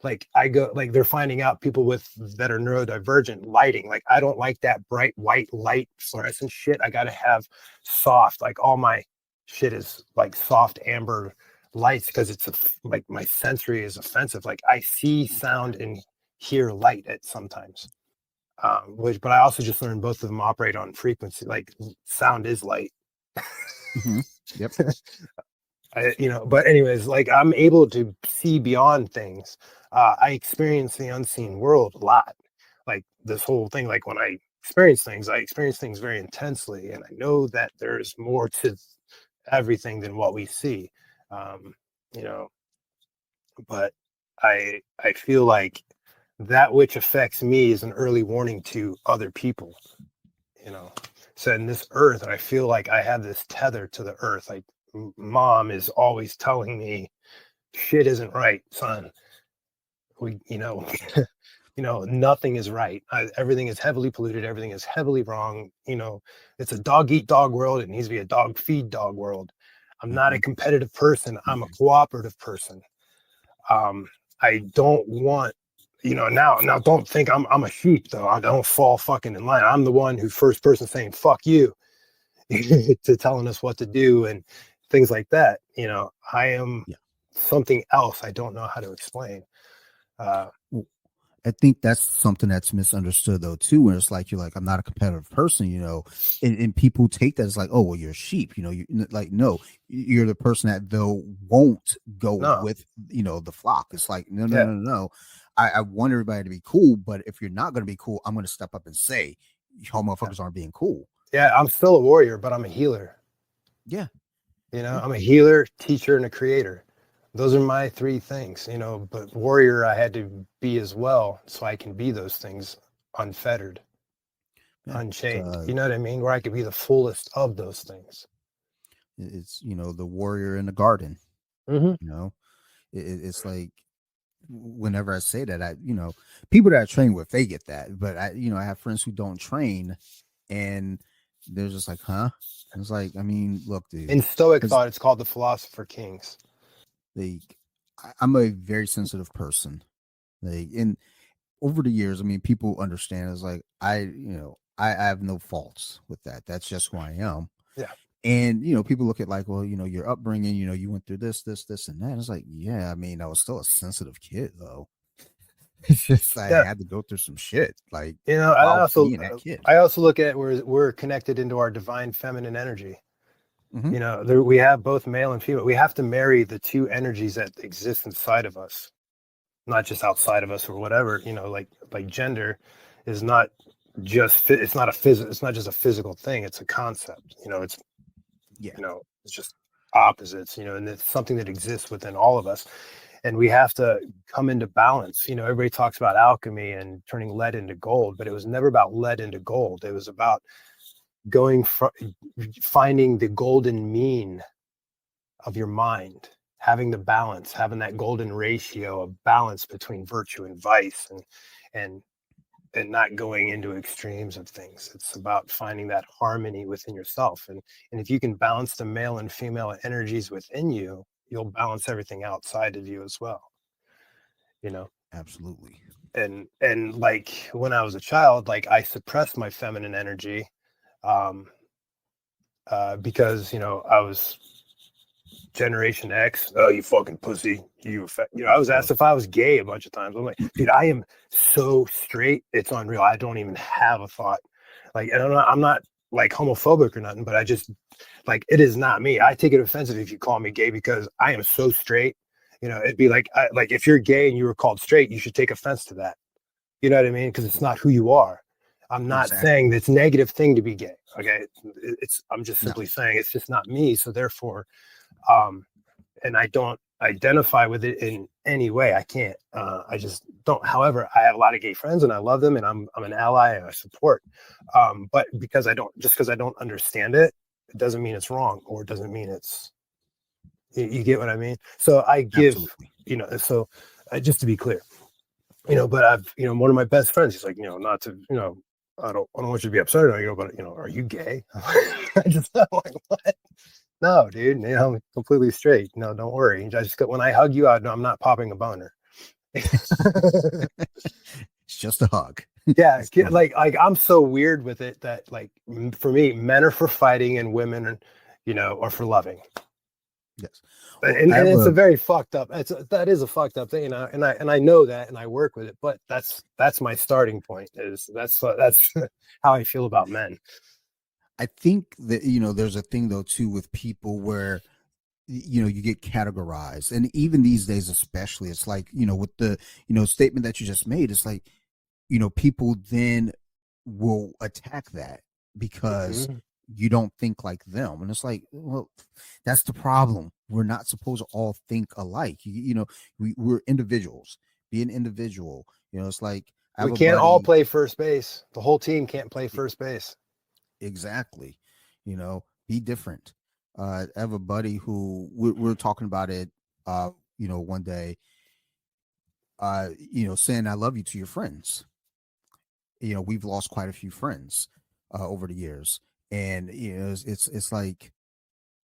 Like I go, like they're finding out people that are neurodivergent lighting. Like I don't like that bright white light fluorescent shit. I gotta have soft, like all my shit is like soft amber lights because like my sensory is offensive. Like I see sound and hear light at sometimes. But I also just learned both of them operate on frequency. Like sound is light. Mm-hmm. Yep. But anyways, like I'm able to see beyond things. I experience the unseen world a lot. Like this whole thing, like when I experience things very intensely, and I know that there's more to everything than what we see. Um, you know, but I feel like that which affects me is an early warning to other people. So in this earth, I feel like I have this tether to the earth. Like mom is always telling me shit isn't right, son. We nothing is right. Everything is heavily polluted, everything is heavily wrong. It's a dog eat dog world. It needs to be a dog feed dog world. I'm not a Mm-hmm. competitive person, I'm a cooperative person. I don't want, now don't think I'm a sheep though. I don't fall fucking in line. I'm the one who first person saying fuck you to telling us what to do and things like that. I am Yeah. something else I don't know how to explain. Well, I think that's something that's misunderstood though too, where it's like you're like, I'm not a competitive person, and people take that as like, oh well, you're a sheep, you like no, you're the person that though won't go No. with the flock. It's like no, no, Yeah. no, no. I want everybody to be cool, but if you're not going to be cool, I'm going to step up and say, y'all motherfuckers aren't being cool. Yeah, I'm still a warrior, but I'm a healer. Yeah, yeah, I'm a healer, teacher, and a creator. Those are my three things, but warrior I had to be as well, so I can be those things unfettered, yeah. unchained. You know what I mean? Where I could be the fullest of those things. It's the warrior in the garden. Mm-hmm. It's like whenever I say that, people that I train with, they get that, but I have friends who don't train, and they're just like, huh? And it's like, I mean, look, dude. In Stoic thought, it's called the Philosopher Kings. Like, I'm a very sensitive person. Like, and over the years, I mean, people understand. It's like I have no faults with that. That's just who I am. Yeah. And people look at like, well, your upbringing, you went through this, and that. It's like, yeah, I mean, I was still a sensitive kid, though. It's just I had to go through some shit, like while being that kid. I also look at we're connected into our divine feminine energy. Mm-hmm. We have both male and female. We have to marry the two energies that exist inside of us, not just outside of us or whatever. Like gender is not just it's not just a physical thing. It's a concept. It's Yeah. it's just opposites, and it's something that exists within all of us. And we have to come into balance. Everybody talks about alchemy and turning lead into gold, but it was never about lead into gold. It was about finding the golden mean of your mind, having the balance, having that golden ratio of balance between virtue and vice, and not going into extremes of things. It's about finding that harmony within yourself. And if you can balance the male and female energies within you, you'll balance everything outside of you as well. Absolutely. And like when I was a child, like I suppressed my feminine energy, because I was Generation X. Oh, you fucking pussy. I was asked if I was gay a bunch of times. I'm like, dude, I am so straight. It's unreal. I don't even have a thought. Like, and I'm not like homophobic or nothing, but I just like, it is not me. I take it offensive if you call me gay because I am so straight. It'd be like, if you're gay and you were called straight, you should take offense to that. You know what I mean? Because it's not who you are. I'm not saying that it's a negative thing to be gay. Okay. I'm just simply saying it's just not me. So therefore, and I don't identify with it in any way. I can't. I just don't. However, I have a lot of gay friends, and I love them, and I'm an ally and I support. But because I don't understand it, it doesn't mean it's wrong, or it doesn't mean it's. You get what I mean? So I give, Absolutely. So just to be clear, but I've, one of my best friends. He's like, not to, I don't want you to be upset. But are you gay? I'm like, what? No, dude, I'm completely straight. No, don't worry. When I hug you, I'm not popping a boner. It's just a hug. Yeah, like I'm so weird with it that like for me, men are for fighting and women, are for loving. Yes, and it's a very fucked up. That is a fucked up thing, and I know that, and I work with it. But that's my starting point. That's how I feel about men. I think that there's a thing though too with people where you get categorized, and even these days especially, it's like with the statement that you just made, it's like people then will attack that because you don't think like them, and it's like, well, that's the problem. We're not supposed to all think alike. We're individuals. Be an individual. It's like we can't all play first base. The whole team can't play first base. Exactly. Be different. I have a buddy who we're talking about it one day, saying I love you to your friends. We've lost quite a few friends over the years, and it's like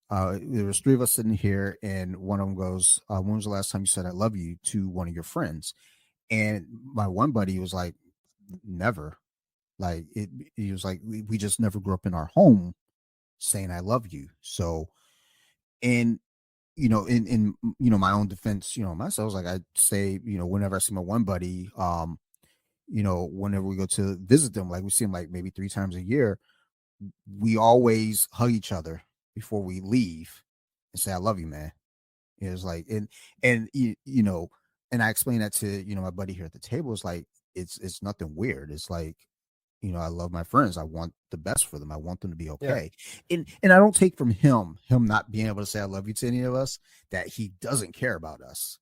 there was three of us sitting here, and one of them goes, when was the last time you said I love you to one of your friends? And my one buddy was like, never. Like he was like, we just never grew up in our home saying I love you. So, and in my own defense, myself, like I say, whenever I see my one buddy, whenever we go to visit them, like we see them like maybe 3 times a year, we always hug each other before we leave and say I love you, man. It's like, and and I explained that to my buddy here at the table. It's like it's nothing weird. It's like, I love my friends. I want the best for them. I want them to be okay. Yeah. And I don't take from him not being able to say I love you to any of us that he doesn't care about us.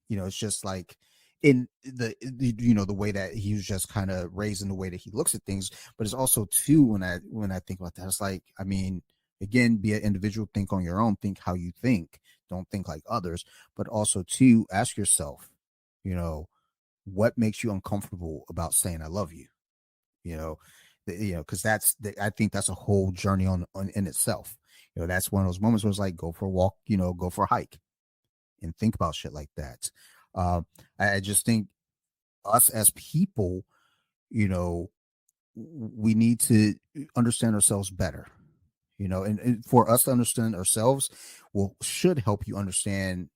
It's just like in the way that he was just kind of raised in the way that he looks at things. But it's also too, when I think about that, it's like, I mean, again, be an individual, think on your own, think how you think, don't think like others, but also too, ask yourself, what makes you uncomfortable about saying I love you? Because I think that's a whole journey on in itself. That's one of those moments where it's like, go for a walk, go for a hike and think about shit like that. I just think us as people, we need to understand ourselves better, and for us to understand ourselves should help you understand,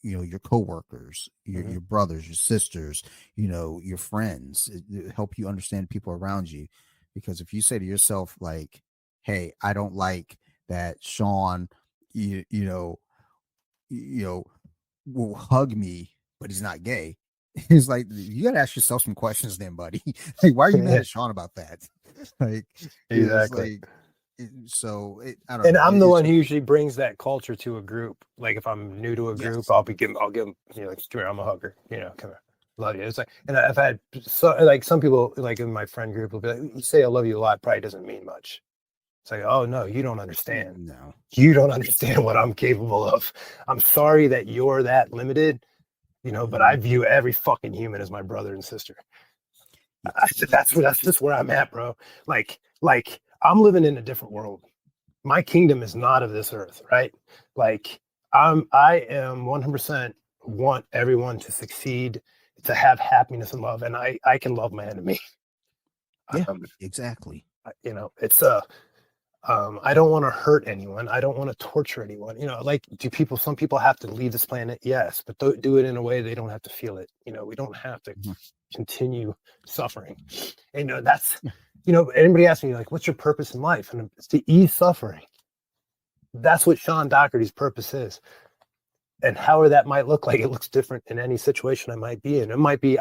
your coworkers, your brothers, your sisters, your friends. It help you understand people around you. Because if you say to yourself, like, hey, I don't like that Sean, will hug me, but he's not gay. It's like, you gotta ask yourself some questions then, buddy. Like, why are you mad at Sean about that? Like, exactly. I don't And know. I'm the It's one who usually brings that culture to a group. Like if I'm new to a group, yes. I'll give them, you know, like, come here, I'm a hugger, you know, come here, love you. It's like, and I've had like some people, like in my friend group, will be like, you say I love you a lot, probably doesn't mean much. It's like, oh no, you don't understand. No. You don't understand what I'm capable of. I'm sorry that you're that limited, you know, but I Mhm. view every fucking human as my brother and sister. Yes. That's just where I'm at, bro. Like I'm living in a different world. My kingdom is not of this earth, right? Like I am 100% want everyone to succeed, to have happiness and love, and I can love my enemy. Yeah. Um, Exactly. you know, it's I don't want to hurt anyone. I don't want to torture anyone. You know, like some people have to leave this planet? Yes, but do it in a way they don't have to feel it. You know, we don't have to Mhm. continue suffering. And that's, Yeah. you know, anybody asks me like, what's your purpose in life? And it's to ease suffering. That's what Sean Doherty's purpose is. And however that might look like, it looks different in any situation I might be in. It might be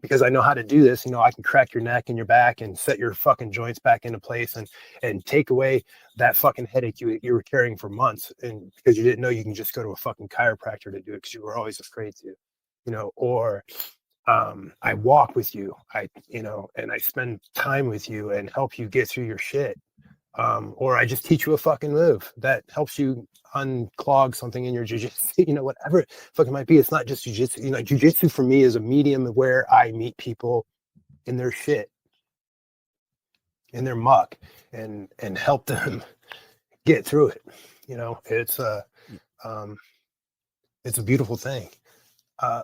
because I know how to do this, you know, I can crack your neck and your back and set your fucking joints back into place and take away that fucking headache you were carrying for months, and because you didn't know you can just go to a fucking chiropractor to do it because you were always afraid to, you know, or I walk with you, you know, and I spend time with you and help you get through your shit. Or I just teach you a fucking move that helps you unclog something in your jujitsu, you know, whatever it fucking might be. It's not just jujitsu. You know, jujitsu for me is a medium where I meet people in their shit, in their muck, and help them get through it. You know, Yeah. um, it's a beautiful thing.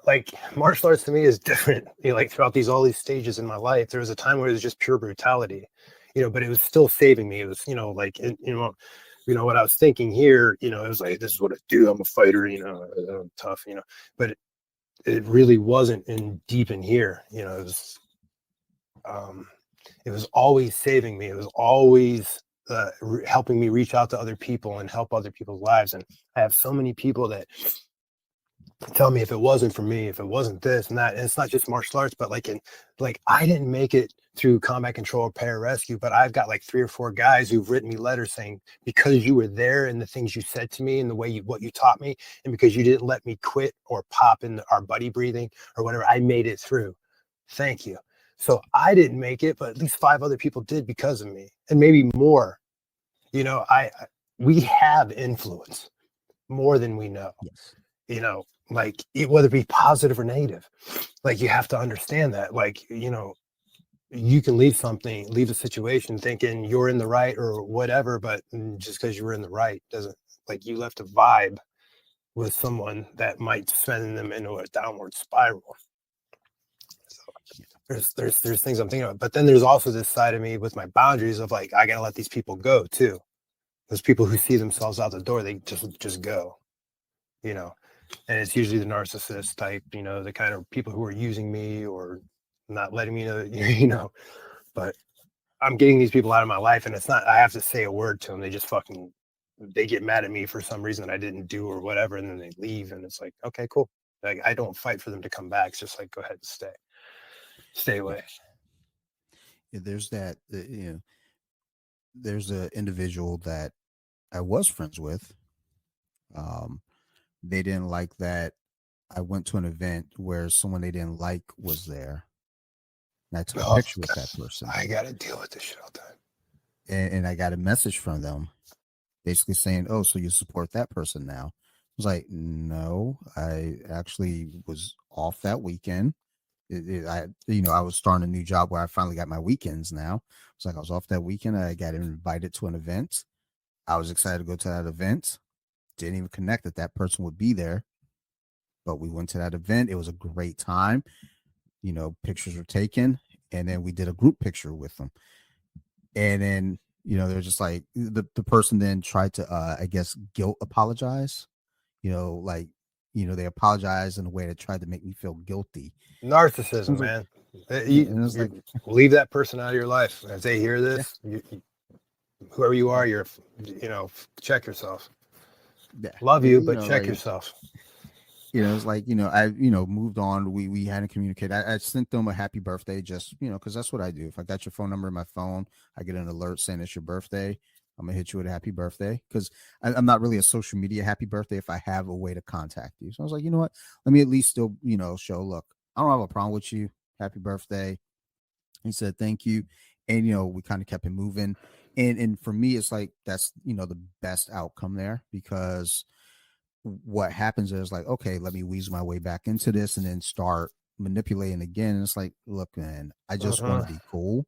Like martial arts to me is different. You know, like throughout all these stages in my life, there was a time where it was just pure brutality, you know, but it was still saving me. It was, you know, like, you know what I was thinking here, you know, it was like, this is what I do. I'm a fighter, you know, I'm tough, you know, but it really wasn't in deep in here, you know, um, it was always saving me. It was always helping me reach out to other people and help other people's lives. And I have so many people that tell me if it wasn't for me, if it wasn't this and that. And it's not just martial arts, but like I didn't make it through combat control or pararescue, but I've got like 3 or 4 guys who've written me letters saying, because you were there and the things you said to me and the way what you taught me, and because you didn't let me quit or pop in our buddy breathing or whatever, I made it through. Thank you. So I didn't make it, but at least 5 other people did because of me, and maybe more. You know, we have influence more than we know, Yes. you know, like whether it be positive or negative. Like you have to understand that, like, you know, you can leave a situation thinking you're in the right or whatever, but just because you were in the right doesn't, like, you left a vibe with someone that might send them into a downward spiral. So there's things I'm thinking about, but then there's also this side of me with my boundaries of like, I gotta let these people go too. There's people who see themselves out the door, they just go, you know, and it's usually the narcissist type, you know, the kind of people who are using me or not letting me know, you know, but I'm getting these people out of my life, and it's not, I have to say a word to them. They just fucking, they get mad at me for some reason that I didn't do or whatever. And then they leave, and it's like, okay, cool. Like, I don't fight for them to come back. It's just like, go ahead and stay Yeah. away. Yeah, there's that. There's an individual that I was friends with. Um, they didn't like that I went to an event where someone they didn't like was there, and I took a Oh, picture with that person, I got to deal with this shit all the time. and I got a message from them basically saying, "Oh, so you support that person now?" I was like, "No, I actually was off that weekend. I was starting a new job where I finally got my weekends now. It's like I was off that weekend. I got invited to an event. I was excited to go to that event. Didn't even connect that that person would be there, but we went to that event. It was a great time. Pictures were taken, and then we did a group picture with them. And then, they're just like the person then tried to I guess guilt apologize, they apologized in a way that tried to make me feel guilty. I Narcissism, was like, man. yeah, and it was like, Leave that person out of your life. If they hear yeah, this, whoever you are, check yourself. yeah, Love yeah, you, but check like, yourself. it's like, I, moved on. We hadn't communicated. I sent them a happy birthday just, because that's what I do. If I got your phone number in my phone, I get an alert saying it's your birthday. I'm gonna hit you with a happy birthday because I'm not really a social media happy birthday if I have a way to contact you. So I was like, you know what? Let me at least still, show. Look, I don't have a problem with you. Happy birthday. He said thank you, and we kind of kept it moving. And for me, it's like that's the best outcome there because what happens is like, okay, let me weasel my way back into this and then start manipulating again. And it's like, look, man, I just want to be cool.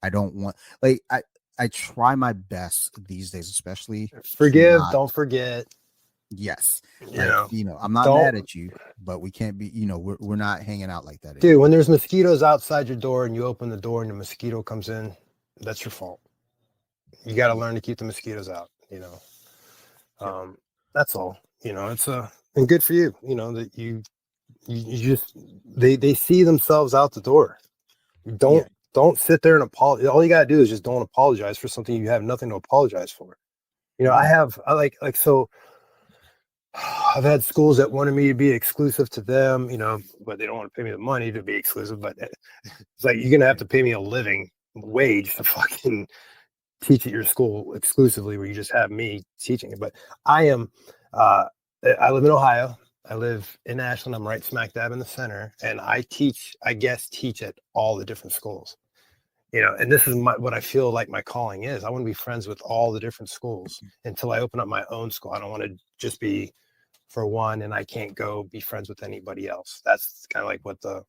I don't want like I try my best these days, especially forgive, don't forget. Yes. I'm not don't- mad at you, but we can't be, we're not hanging out like that Dude, anymore. When there's mosquitoes outside your door and you open the door and the mosquito comes in, that's your fault. You got to learn to keep the mosquitoes out, that's all, it's and good for you, that you just, they see themselves out the door. Don't sit there and apologize. All you got to do is just don't apologize for something you have nothing to apologize for. So I've had schools that wanted me to be exclusive to them, but they don't want to pay me the money to be exclusive. But it's like, you're going to have to pay me a living wage to fucking teach at your school exclusively where you just have me teaching it. But I live in Ohio. I live in Ashland. I'm right smack dab in the center. And I teach at all the different schools, and this is what I feel like my calling is. I want to be friends with all the different schools until I open up my own school. I don't want to just be for one and I can't go be friends with anybody else. That's kind of like what the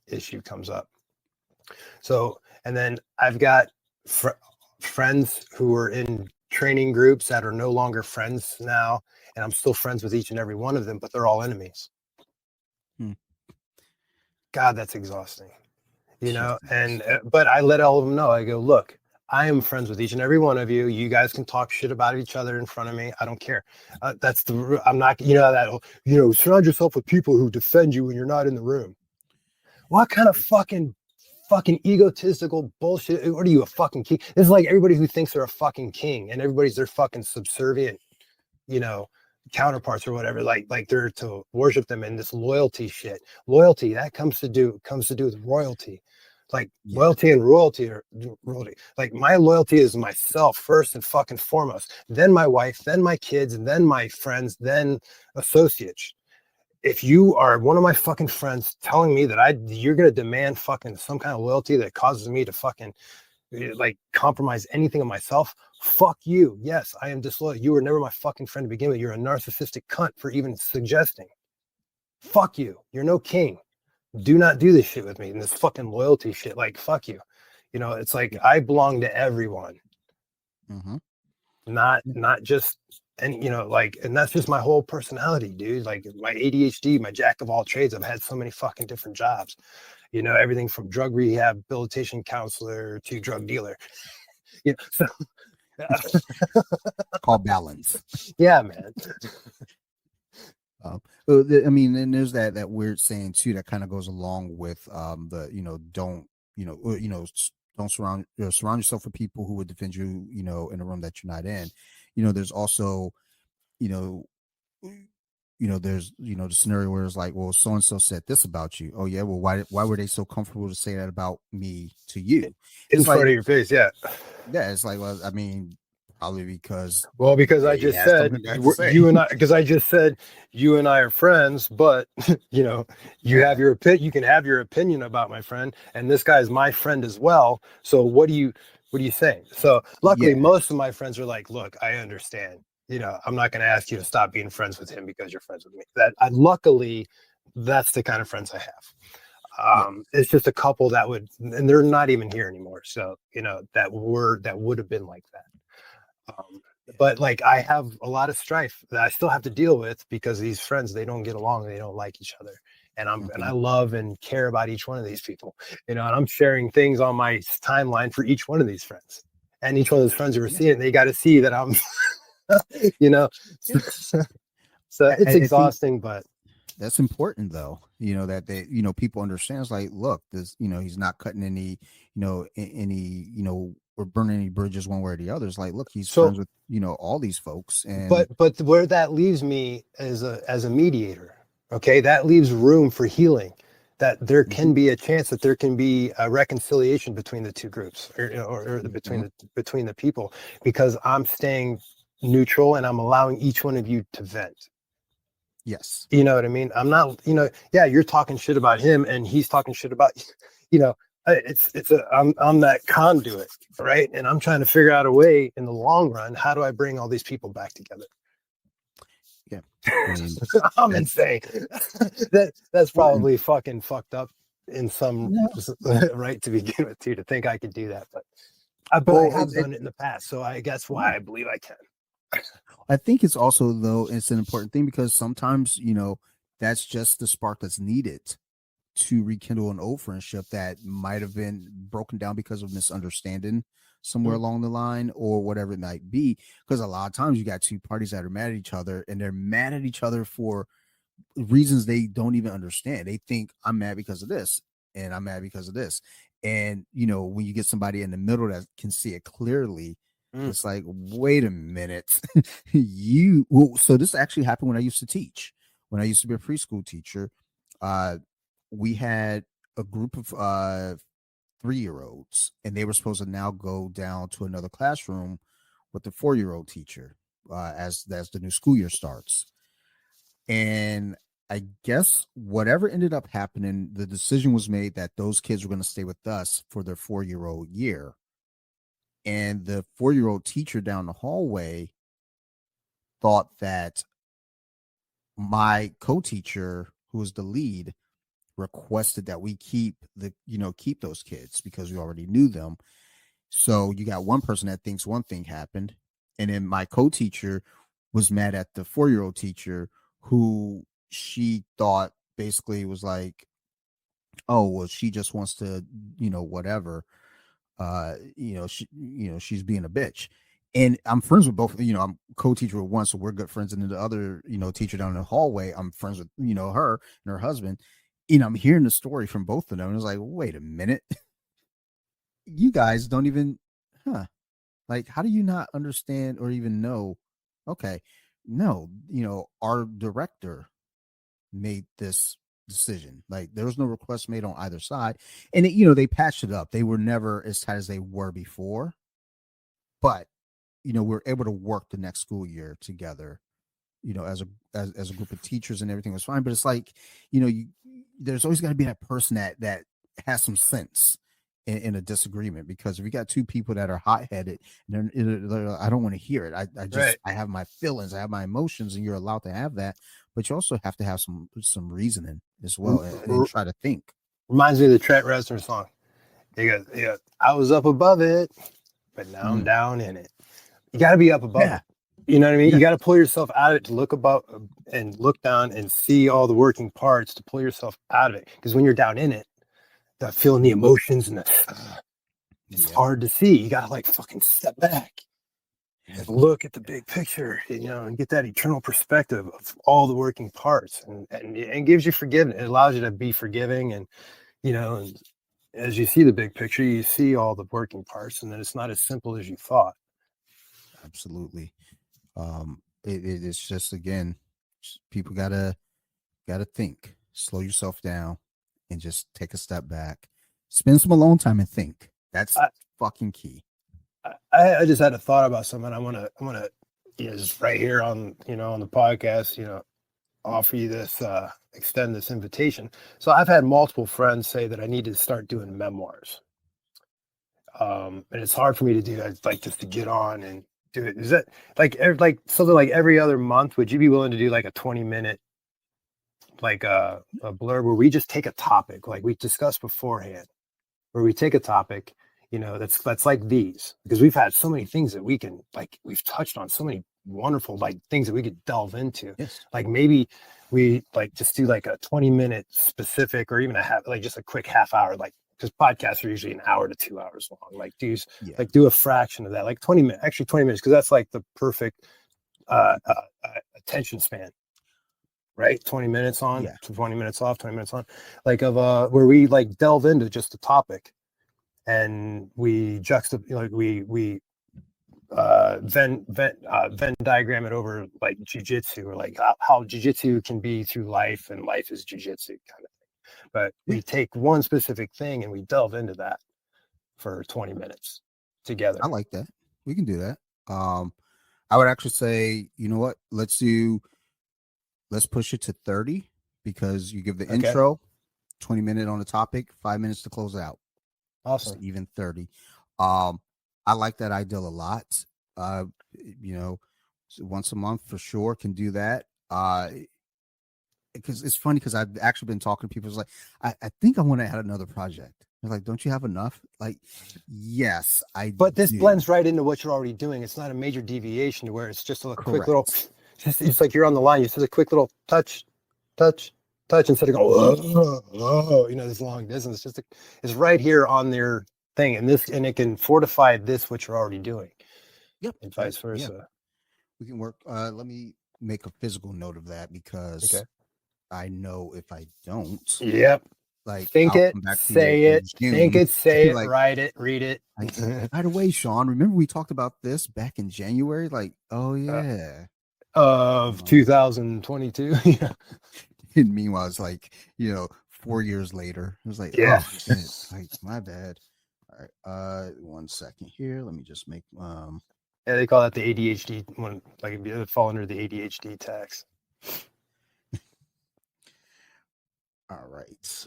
issue comes up. So, and then I've got friends who are in training groups that are no longer friends now, and I'm still friends with each and every one of them, but they're all enemies. God, that's exhausting, but I let all of them know. I go, look, I am friends with each and every one of you. You guys can talk shit about each other in front of me. I don't care. I'm not, surround yourself with people who defend you when you're not in the room. What kind of fucking egotistical bullshit? What are you, a fucking king? This is like everybody who thinks they're a fucking king and everybody's their fucking subservient, counterparts or whatever, like they're to worship them in this loyalty shit. Loyalty, that comes to do with royalty. Loyalty and royalty. Like, my loyalty is myself first and fucking foremost, then my wife, then my kids, and then my friends, then associates. If you are one of my fucking friends telling me that you're gonna demand fucking some kind of loyalty that causes me to fucking compromise anything of myself, fuck you. Yes, I am disloyal. You were never my fucking friend to begin with. You're a narcissistic cunt for even suggesting. Fuck you. You're no king. Do not do this shit with me and this fucking loyalty shit. Like, fuck you. It's like I belong to everyone. Not just, and and that's just my whole personality, dude. Like, my ADHD, my jack of all trades. I've had so many fucking different jobs. Everything from drug rehabilitation counselor to drug dealer. So called balance. Yeah, man. And there's that weird saying too that kind of goes along with don't surround yourself with people who would defend you, in a room that you're not in. There's also, there's the scenario where it's like, well, so and so said this about you. Oh yeah, well, why were they so comfortable to say that about me to you in front of your face? Yeah, it's like, well, I mean, probably because I just said you and I, because I just said you and I are friends, but you have your opinion. You can have your opinion about my friend, and this guy is my friend as well. So what do you say? So luckily, most of my friends are like, look, I understand. I'm not going to ask you to stop being friends with him because you're friends with me. Luckily, that's the kind of friends I have. It's just a couple that would, and they're not even here anymore. So that would have been like that. But like, I have a lot of strife that I still have to deal with because these friends, they don't get along, they don't like each other, and and I love and care about each one of these people, and I'm sharing things on my timeline for each one of these friends, and each one of those friends who are seeing it, they got to see that I'm so it's exhausting, but that's important though, that they, people understand. It's like, look, this, he's not cutting any, or burning any bridges one way or the other. It's like, look, he's friends with, all these folks. And but where that leaves me as a mediator, okay, that leaves room for healing. that there can be a chance that there can be a reconciliation between the two groups, or between the people, because I'm staying neutral and I'm allowing each one of you to vent. Yes. You know what I mean? I'm not, yeah, you're talking shit about him and he's talking shit about, I'm that conduit, right? And I'm trying to figure out a way in the long run, how do I bring all these people back together? Yeah. I mean, I'm insane. That's probably fucking fucked up in some right to begin with too, to think I could do that, but I have done it in the past, so I guess why I believe I can. I think it's also, though, it's an important thing because sometimes, that's just the spark that's needed to rekindle an old friendship that might have been broken down because of misunderstanding somewhere along the line or whatever it might be. Because a lot of times you got two parties that are mad at each other and they're mad at each other for reasons they don't even understand. They think I'm mad because of this and I'm mad because of this. And, when you get somebody in the middle that can see it clearly, it's like, wait a minute. So this actually happened when I used to teach. When I used to be a preschool teacher, we had a group of 3-year-olds, and they were supposed to now go down to another classroom with the 4-year-old teacher as the new school year starts. And I guess whatever ended up happening, the decision was made that those kids were going to stay with us for their 4-year-old year. And the 4-year-old teacher down the hallway thought that my co-teacher, who was the lead, requested that we keep those kids because we already knew them. So you got one person that thinks one thing happened, and then my co-teacher was mad at the 4-year-old teacher, who she thought basically was like, oh, well, she just wants to, whatever. She's being a bitch. And I'm friends with both, I'm co-teacher with one, so we're good friends. And then the other, teacher down in the hallway, I'm friends with, her and her husband. I'm hearing the story from both of them. And it's like, wait a minute. You guys don't even, like, how do you not understand or even know? Okay. No, our director made this decision. Like, there was no request made on either side. And they patched it up. They were never as tight as they were before. But, we're able to work the next school year together, as a group of teachers, and everything was fine. But it's like, there's always got to be that person that has some sense in a disagreement, because if you got two people that are hot-headed, and they're, I don't want to hear it. I just, right. I have my feelings, I have my emotions, and you're allowed to have that, but you also have to have some reasoning as well, and try to think. Reminds me of the Trent Reznor song. He goes, I was up above it, but now I'm down in it. You got to be up above it. You know what I mean? Yeah. You got to pull yourself out of it to look above and look down and see all the working parts to pull yourself out of it. Because when you're down in it, that feeling the emotions and it's hard to see. You got to like fucking step back and look at the big picture, and get that eternal perspective of all the working parts, and it gives you forgiveness. It allows you to be forgiving, and and as you see the big picture, you see all the working parts, and then it's not as simple as you thought. Absolutely. It's just, again, people gotta think, slow yourself down, and just take a step back, spend some alone time and think. That's fucking key. I just had a thought about something. I want to just right here on on the podcast, offer you this, extend this invitation. So I've had multiple friends say that I need to start doing memoirs. And it's hard for me to do that, like just to get on and do it. Is that like something like every other month? Would you be willing to do like a 20-minute, like a blurb where we just take a topic like we discussed beforehand, where we take a topic, that's like these, because we've had so many things that we can, like, we've touched on so many wonderful like things that we could delve into. Yes. Like maybe we like just do like a 20-minute specific, or even just a quick half hour, like, because podcasts are usually an hour to 2 hours long. Like do a fraction of that, like 20 minutes, actually 20 minutes, because that's like the perfect attention span, right? 20 minutes on, 20 minutes off, 20 minutes on, like where we like delve into just a topic, and we we Venn diagram it over like jiu-jitsu, or like how jiu-jitsu can be through life, and life is jiu-jitsu kind of thing. but we take one specific thing and we delve into that for 20 minutes together. I like that. We can do that. I would actually say, you know what? Let's push it to 30 because you give the intro, 20-minute on the topic, 5 minutes to close out. Awesome. Just even 30. I like that ideal a lot. You know, once a month for sure can do that. Because it's funny because I've actually been talking to people. It's like, I think I want to add another project. They're like, don't you have enough? Like, yes, But this do. blends right into what you're already doing. It's not a major deviation to where it's just a quick little, Correct. it's like you're on the line. You just a quick little touch, instead of going, whoa, you know, this long distance. It's right here on their thing. And it can fortify what you're already doing. Yep. And vice versa. Yeah. We can work. Let me make a physical note of that because I know if I don't. Yep. Like, think I'll it, come back to say you it, think it, say it, write it, read it. By the way, Sean, remember we talked about this back in January? Like, oh yeah. Of 2022. Yeah. And meanwhile, it's like, 4 years later. It was like, yeah. Oh shit. Like, my bad. All right. 1 second here. Let me just make Yeah, they call that the ADHD one, like it fall under the ADHD tax. All right.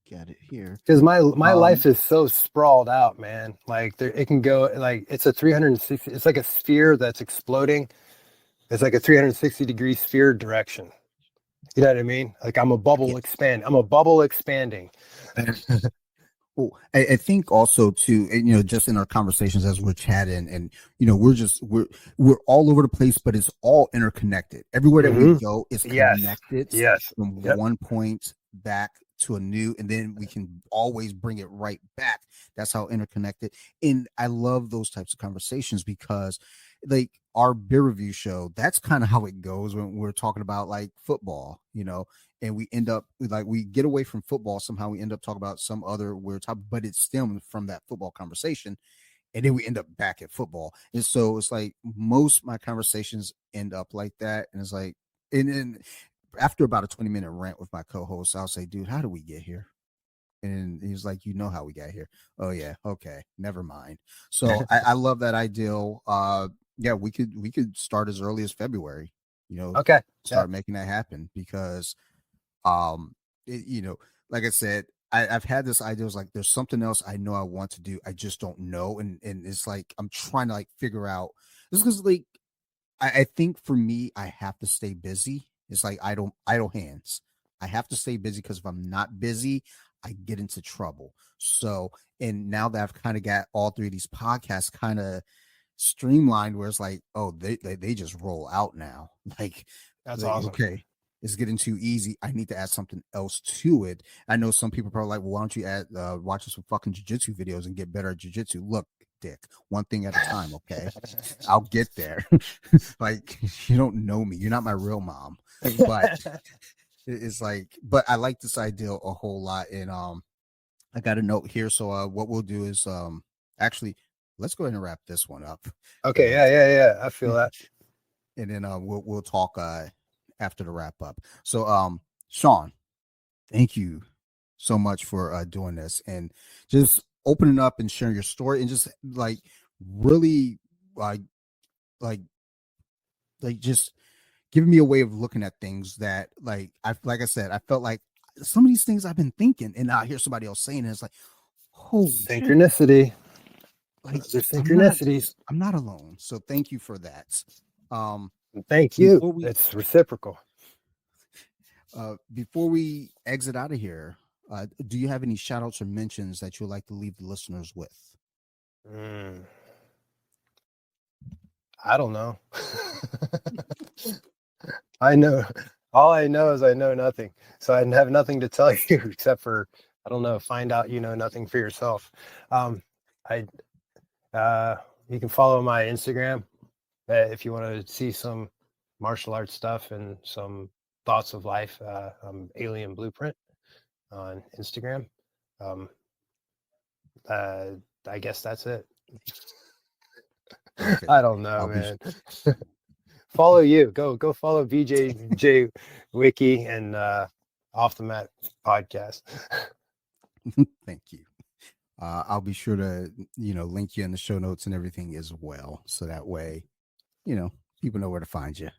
Got it here. Because my life is so sprawled out, man. Like it can go like it's a 360. It's like a sphere that's exploding. It's like a 360-degree sphere direction. You know what I mean? Like I'm a bubble expanding. Well, I think also too, just in our conversations as we're chatting, and we're all over the place, but it's all interconnected. Everywhere that we go is connected. Yes. From one point back to a new, and then we can always bring it right back. That's how interconnected. And I love those types of conversations because, like our beer review show, that's kind of how it goes when we're talking about like football, and we end up we get away from football somehow. We end up talking about some other weird topic, but it stems from that football conversation, and then we end up back at football. And so it's like most of my conversations end up like that, and it's like, and after about a 20-minute rant with my co-host, I'll say, dude, how do we get here? And he's like, you know how we got here. Oh yeah, okay, never mind. So I love that ideal. Yeah, we could start as early as February, start making that happen because like I said, I've had this idea. It's like there's something else I know I want to do. I just don't know. And it's like I'm trying to like figure out this because like I think for me, I have to stay busy. It's like idle hands. I have to stay busy because if I'm not busy, I get into trouble. So, and now that I've kind of got all three of these podcasts kind of streamlined where it's like, oh, they just roll out now. Like, that's awesome. Okay, it's getting too easy. I need to add something else to it. I know some people are probably like, well, why don't you watch some fucking jiu-jitsu videos and get better at jiu-jitsu? Look, Dick, one thing at a time, okay? I'll get there. Like, you don't know me. You're not my real mom. But it's like, but I like this idea a whole lot. And I got a note here. So what we'll do is actually let's go ahead and wrap this one up. Okay, yeah. I feel that. And then we'll talk after the wrap up. So Sean, thank you so much for doing this and just opening up and sharing your story and just like really like just giving me a way of looking at things that like I said, I felt like some of these things I've been thinking and I hear somebody else saying it, it's like, holy synchronicity. Shit. Like there's synchronicities. I'm not alone. So thank you for that. Thank you. It's reciprocal. Before we exit out of here, do you have any shout outs or mentions that you would like to leave the listeners with? I don't know. I know. All I know is I know nothing. So I have nothing to tell you except for, I don't know, find out you know nothing for yourself. You can follow my Instagram if you want to see some martial arts stuff and some thoughts of life. Alien Blueprint on Instagram. I guess that's it. Okay. I don't know, man. Follow you. Go follow BJJ Wiki and Off the Mat podcast. Thank you. I'll be sure to, link you in the show notes and everything as well. So that way, people know where to find you.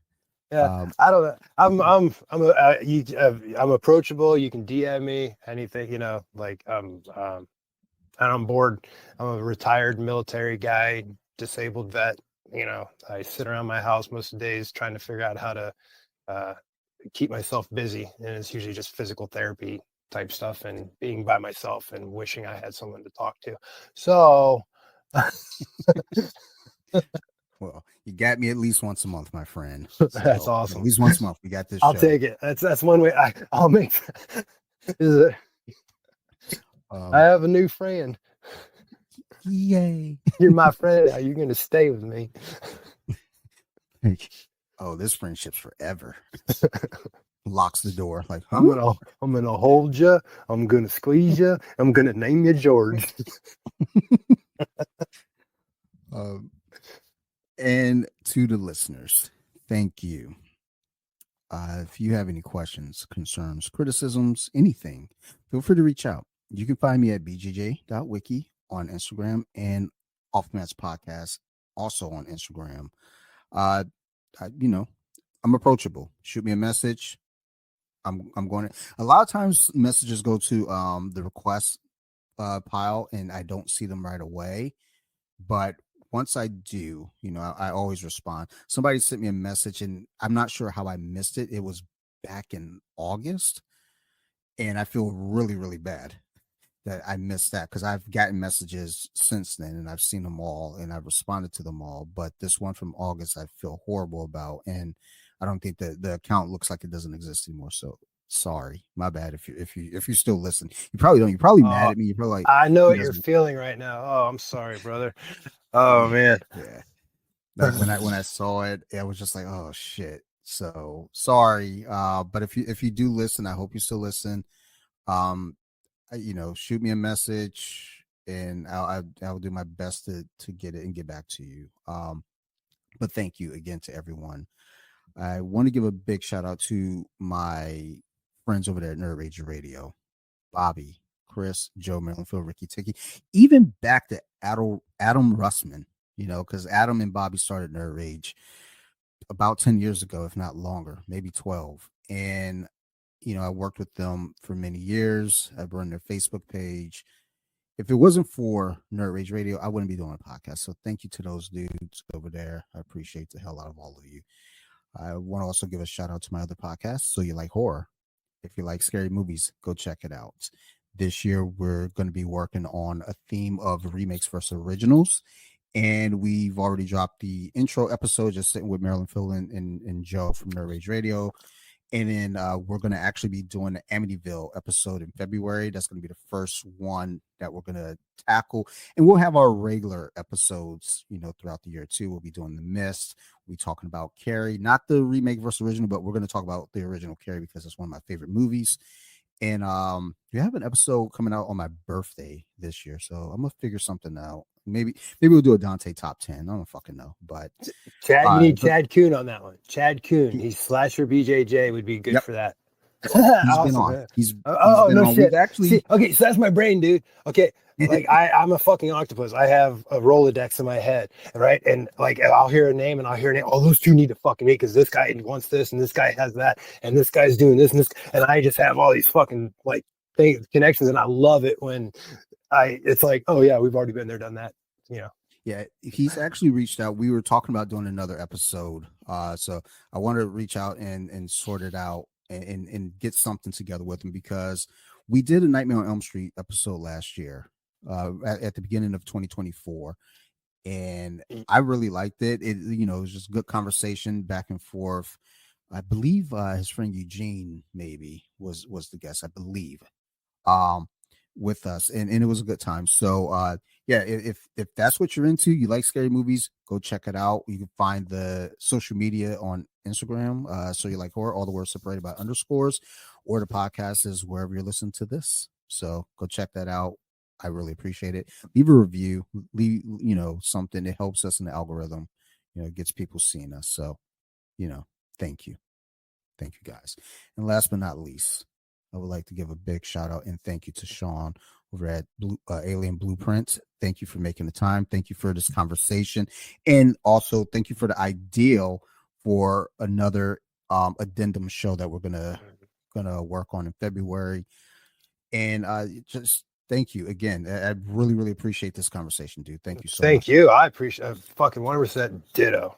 Yeah, I don't know. I'm approachable. You can DM me anything. Like and I'm bored. I'm a retired military guy, disabled vet. I sit around my house most of the days trying to figure out how to keep myself busy, and it's usually just physical therapy type stuff and being by myself and wishing I had someone to talk to. So Well, you got me at least once a month, my friend. that's So, awesome. At least once a month, we got this I'll show. take it. That's one way I'll make. Is it? I have a new friend. Yay! You're my friend now. You're gonna stay with me. Oh, this friendship's forever. Locks the door. Like, huh? I'm gonna hold you. I'm gonna squeeze you. I'm gonna name you George. And to the listeners, thank you. If you have any questions, concerns, criticisms, anything, feel free to reach out. You can find me at bjj.wiki on Instagram and Off the Mats Podcast also on Instagram. I'm approachable. Shoot me a message. I'm going to. A lot of times messages go to the request pile and I don't see them right away. But once I do, I always respond. Somebody sent me a message and I'm not sure how I missed it. It was back in August. And I feel really, really bad that I missed that because I've gotten messages since then and I've seen them all and I've responded to them all. But this one from August, I feel horrible about. And I don't think that the account looks like it doesn't exist anymore. So sorry, my bad. If you still listen, you probably don't. You're probably mad at me. You're probably like, I know what you're feeling right now. Oh, I'm sorry, brother. Oh man. Yeah. Like when I saw it, I was just like, oh shit. So sorry. But if you do listen, I hope you still listen. Shoot me a message and I'll do my best to get it and get back to you. But thank you again to everyone. I want to give a big shout out to my friends over there at Nerd Rage Radio, Bobby, Chris, Joe, Marilyn, Phil, Ricky, Tiki, even back to Adam Russman, because Adam and Bobby started Nerd Rage about 10 years ago, if not longer, maybe 12. And, I worked with them for many years. I've run their Facebook page. If it wasn't for Nerd Rage Radio, I wouldn't be doing a podcast. So thank you to those dudes over there. I appreciate the hell out of all of you. I want to also give a shout out to my other podcast, So You Like Horror. If you like scary movies, go check it out. This year, we're going to be working on a theme of remakes versus originals. And we've already dropped the intro episode, just sitting with Marilyn, Phil, and Joe from Nerd Rage Radio. And then we're going to actually be doing the Amityville episode in February. That's going to be the first one that we're going to tackle. And we'll have our regular episodes, throughout the year too. We'll be doing The Mist. We'll be talking about Carrie, not the remake versus original, but we're going to talk about the original Carrie because it's one of my favorite movies. And we have an episode coming out on my birthday this year. So I'm going to figure something out. Maybe we'll do a Dante top 10. I don't fucking know. But Chad, you need Chad Kuhn on that one. Chad Kuhn. He's Slasher BJJ would be good for that. He's awesome, been on. Man. He's no been on. shit. Actually, see, okay, so that's my brain, dude. Okay, like I'm a fucking octopus. I have a Rolodex in my head, right? And like I'll hear a name and I'll hear a name. Oh, those two need to fucking meet because this guy wants this and this guy has that and this guy's doing this and this, and I just have all these fucking like things, connections, and I love it when it's like, oh yeah, we've already been there, done that, Yeah, he's actually reached out. We were talking about doing another episode. So I wanted to reach out and sort it out and get something together with him because we did a Nightmare on Elm Street episode last year, at the beginning of 2024. And I really liked it. It was just good conversation back and forth. I believe his friend Eugene maybe was the guest, I believe. With us and it was a good time. So yeah, if that's what you're into, you like scary movies, go check it out. You can find the social media on Instagram, So You Like Horror, all the words separated by underscores, or the podcast is wherever you're listening to this. So go check that out. I really appreciate it. Leave a review, leave something. It helps us in the algorithm, it gets people seeing us. So thank you guys. And last but not least, I would like to give a big shout out and thank you to Sean over at Alien Blueprint. Thank you for making the time. Thank you for this conversation. And also thank you for the ideal for another addendum show that we're gonna work on in February. And just thank you again. I really, really appreciate this conversation, dude. Thank you so much. Thank you. I appreciate fucking 100% ditto.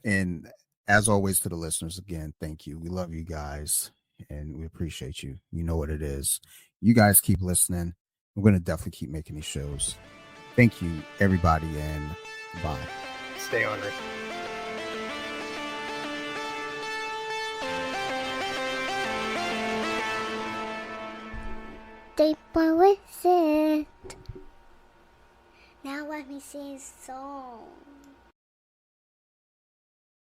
And as always to the listeners, again, thank you. We love you guys and we appreciate you. You know what it is. You guys keep listening. We're going to definitely keep making these shows. Thank you, everybody, and bye. Stay hungry. Deep with it. Now let me sing a song.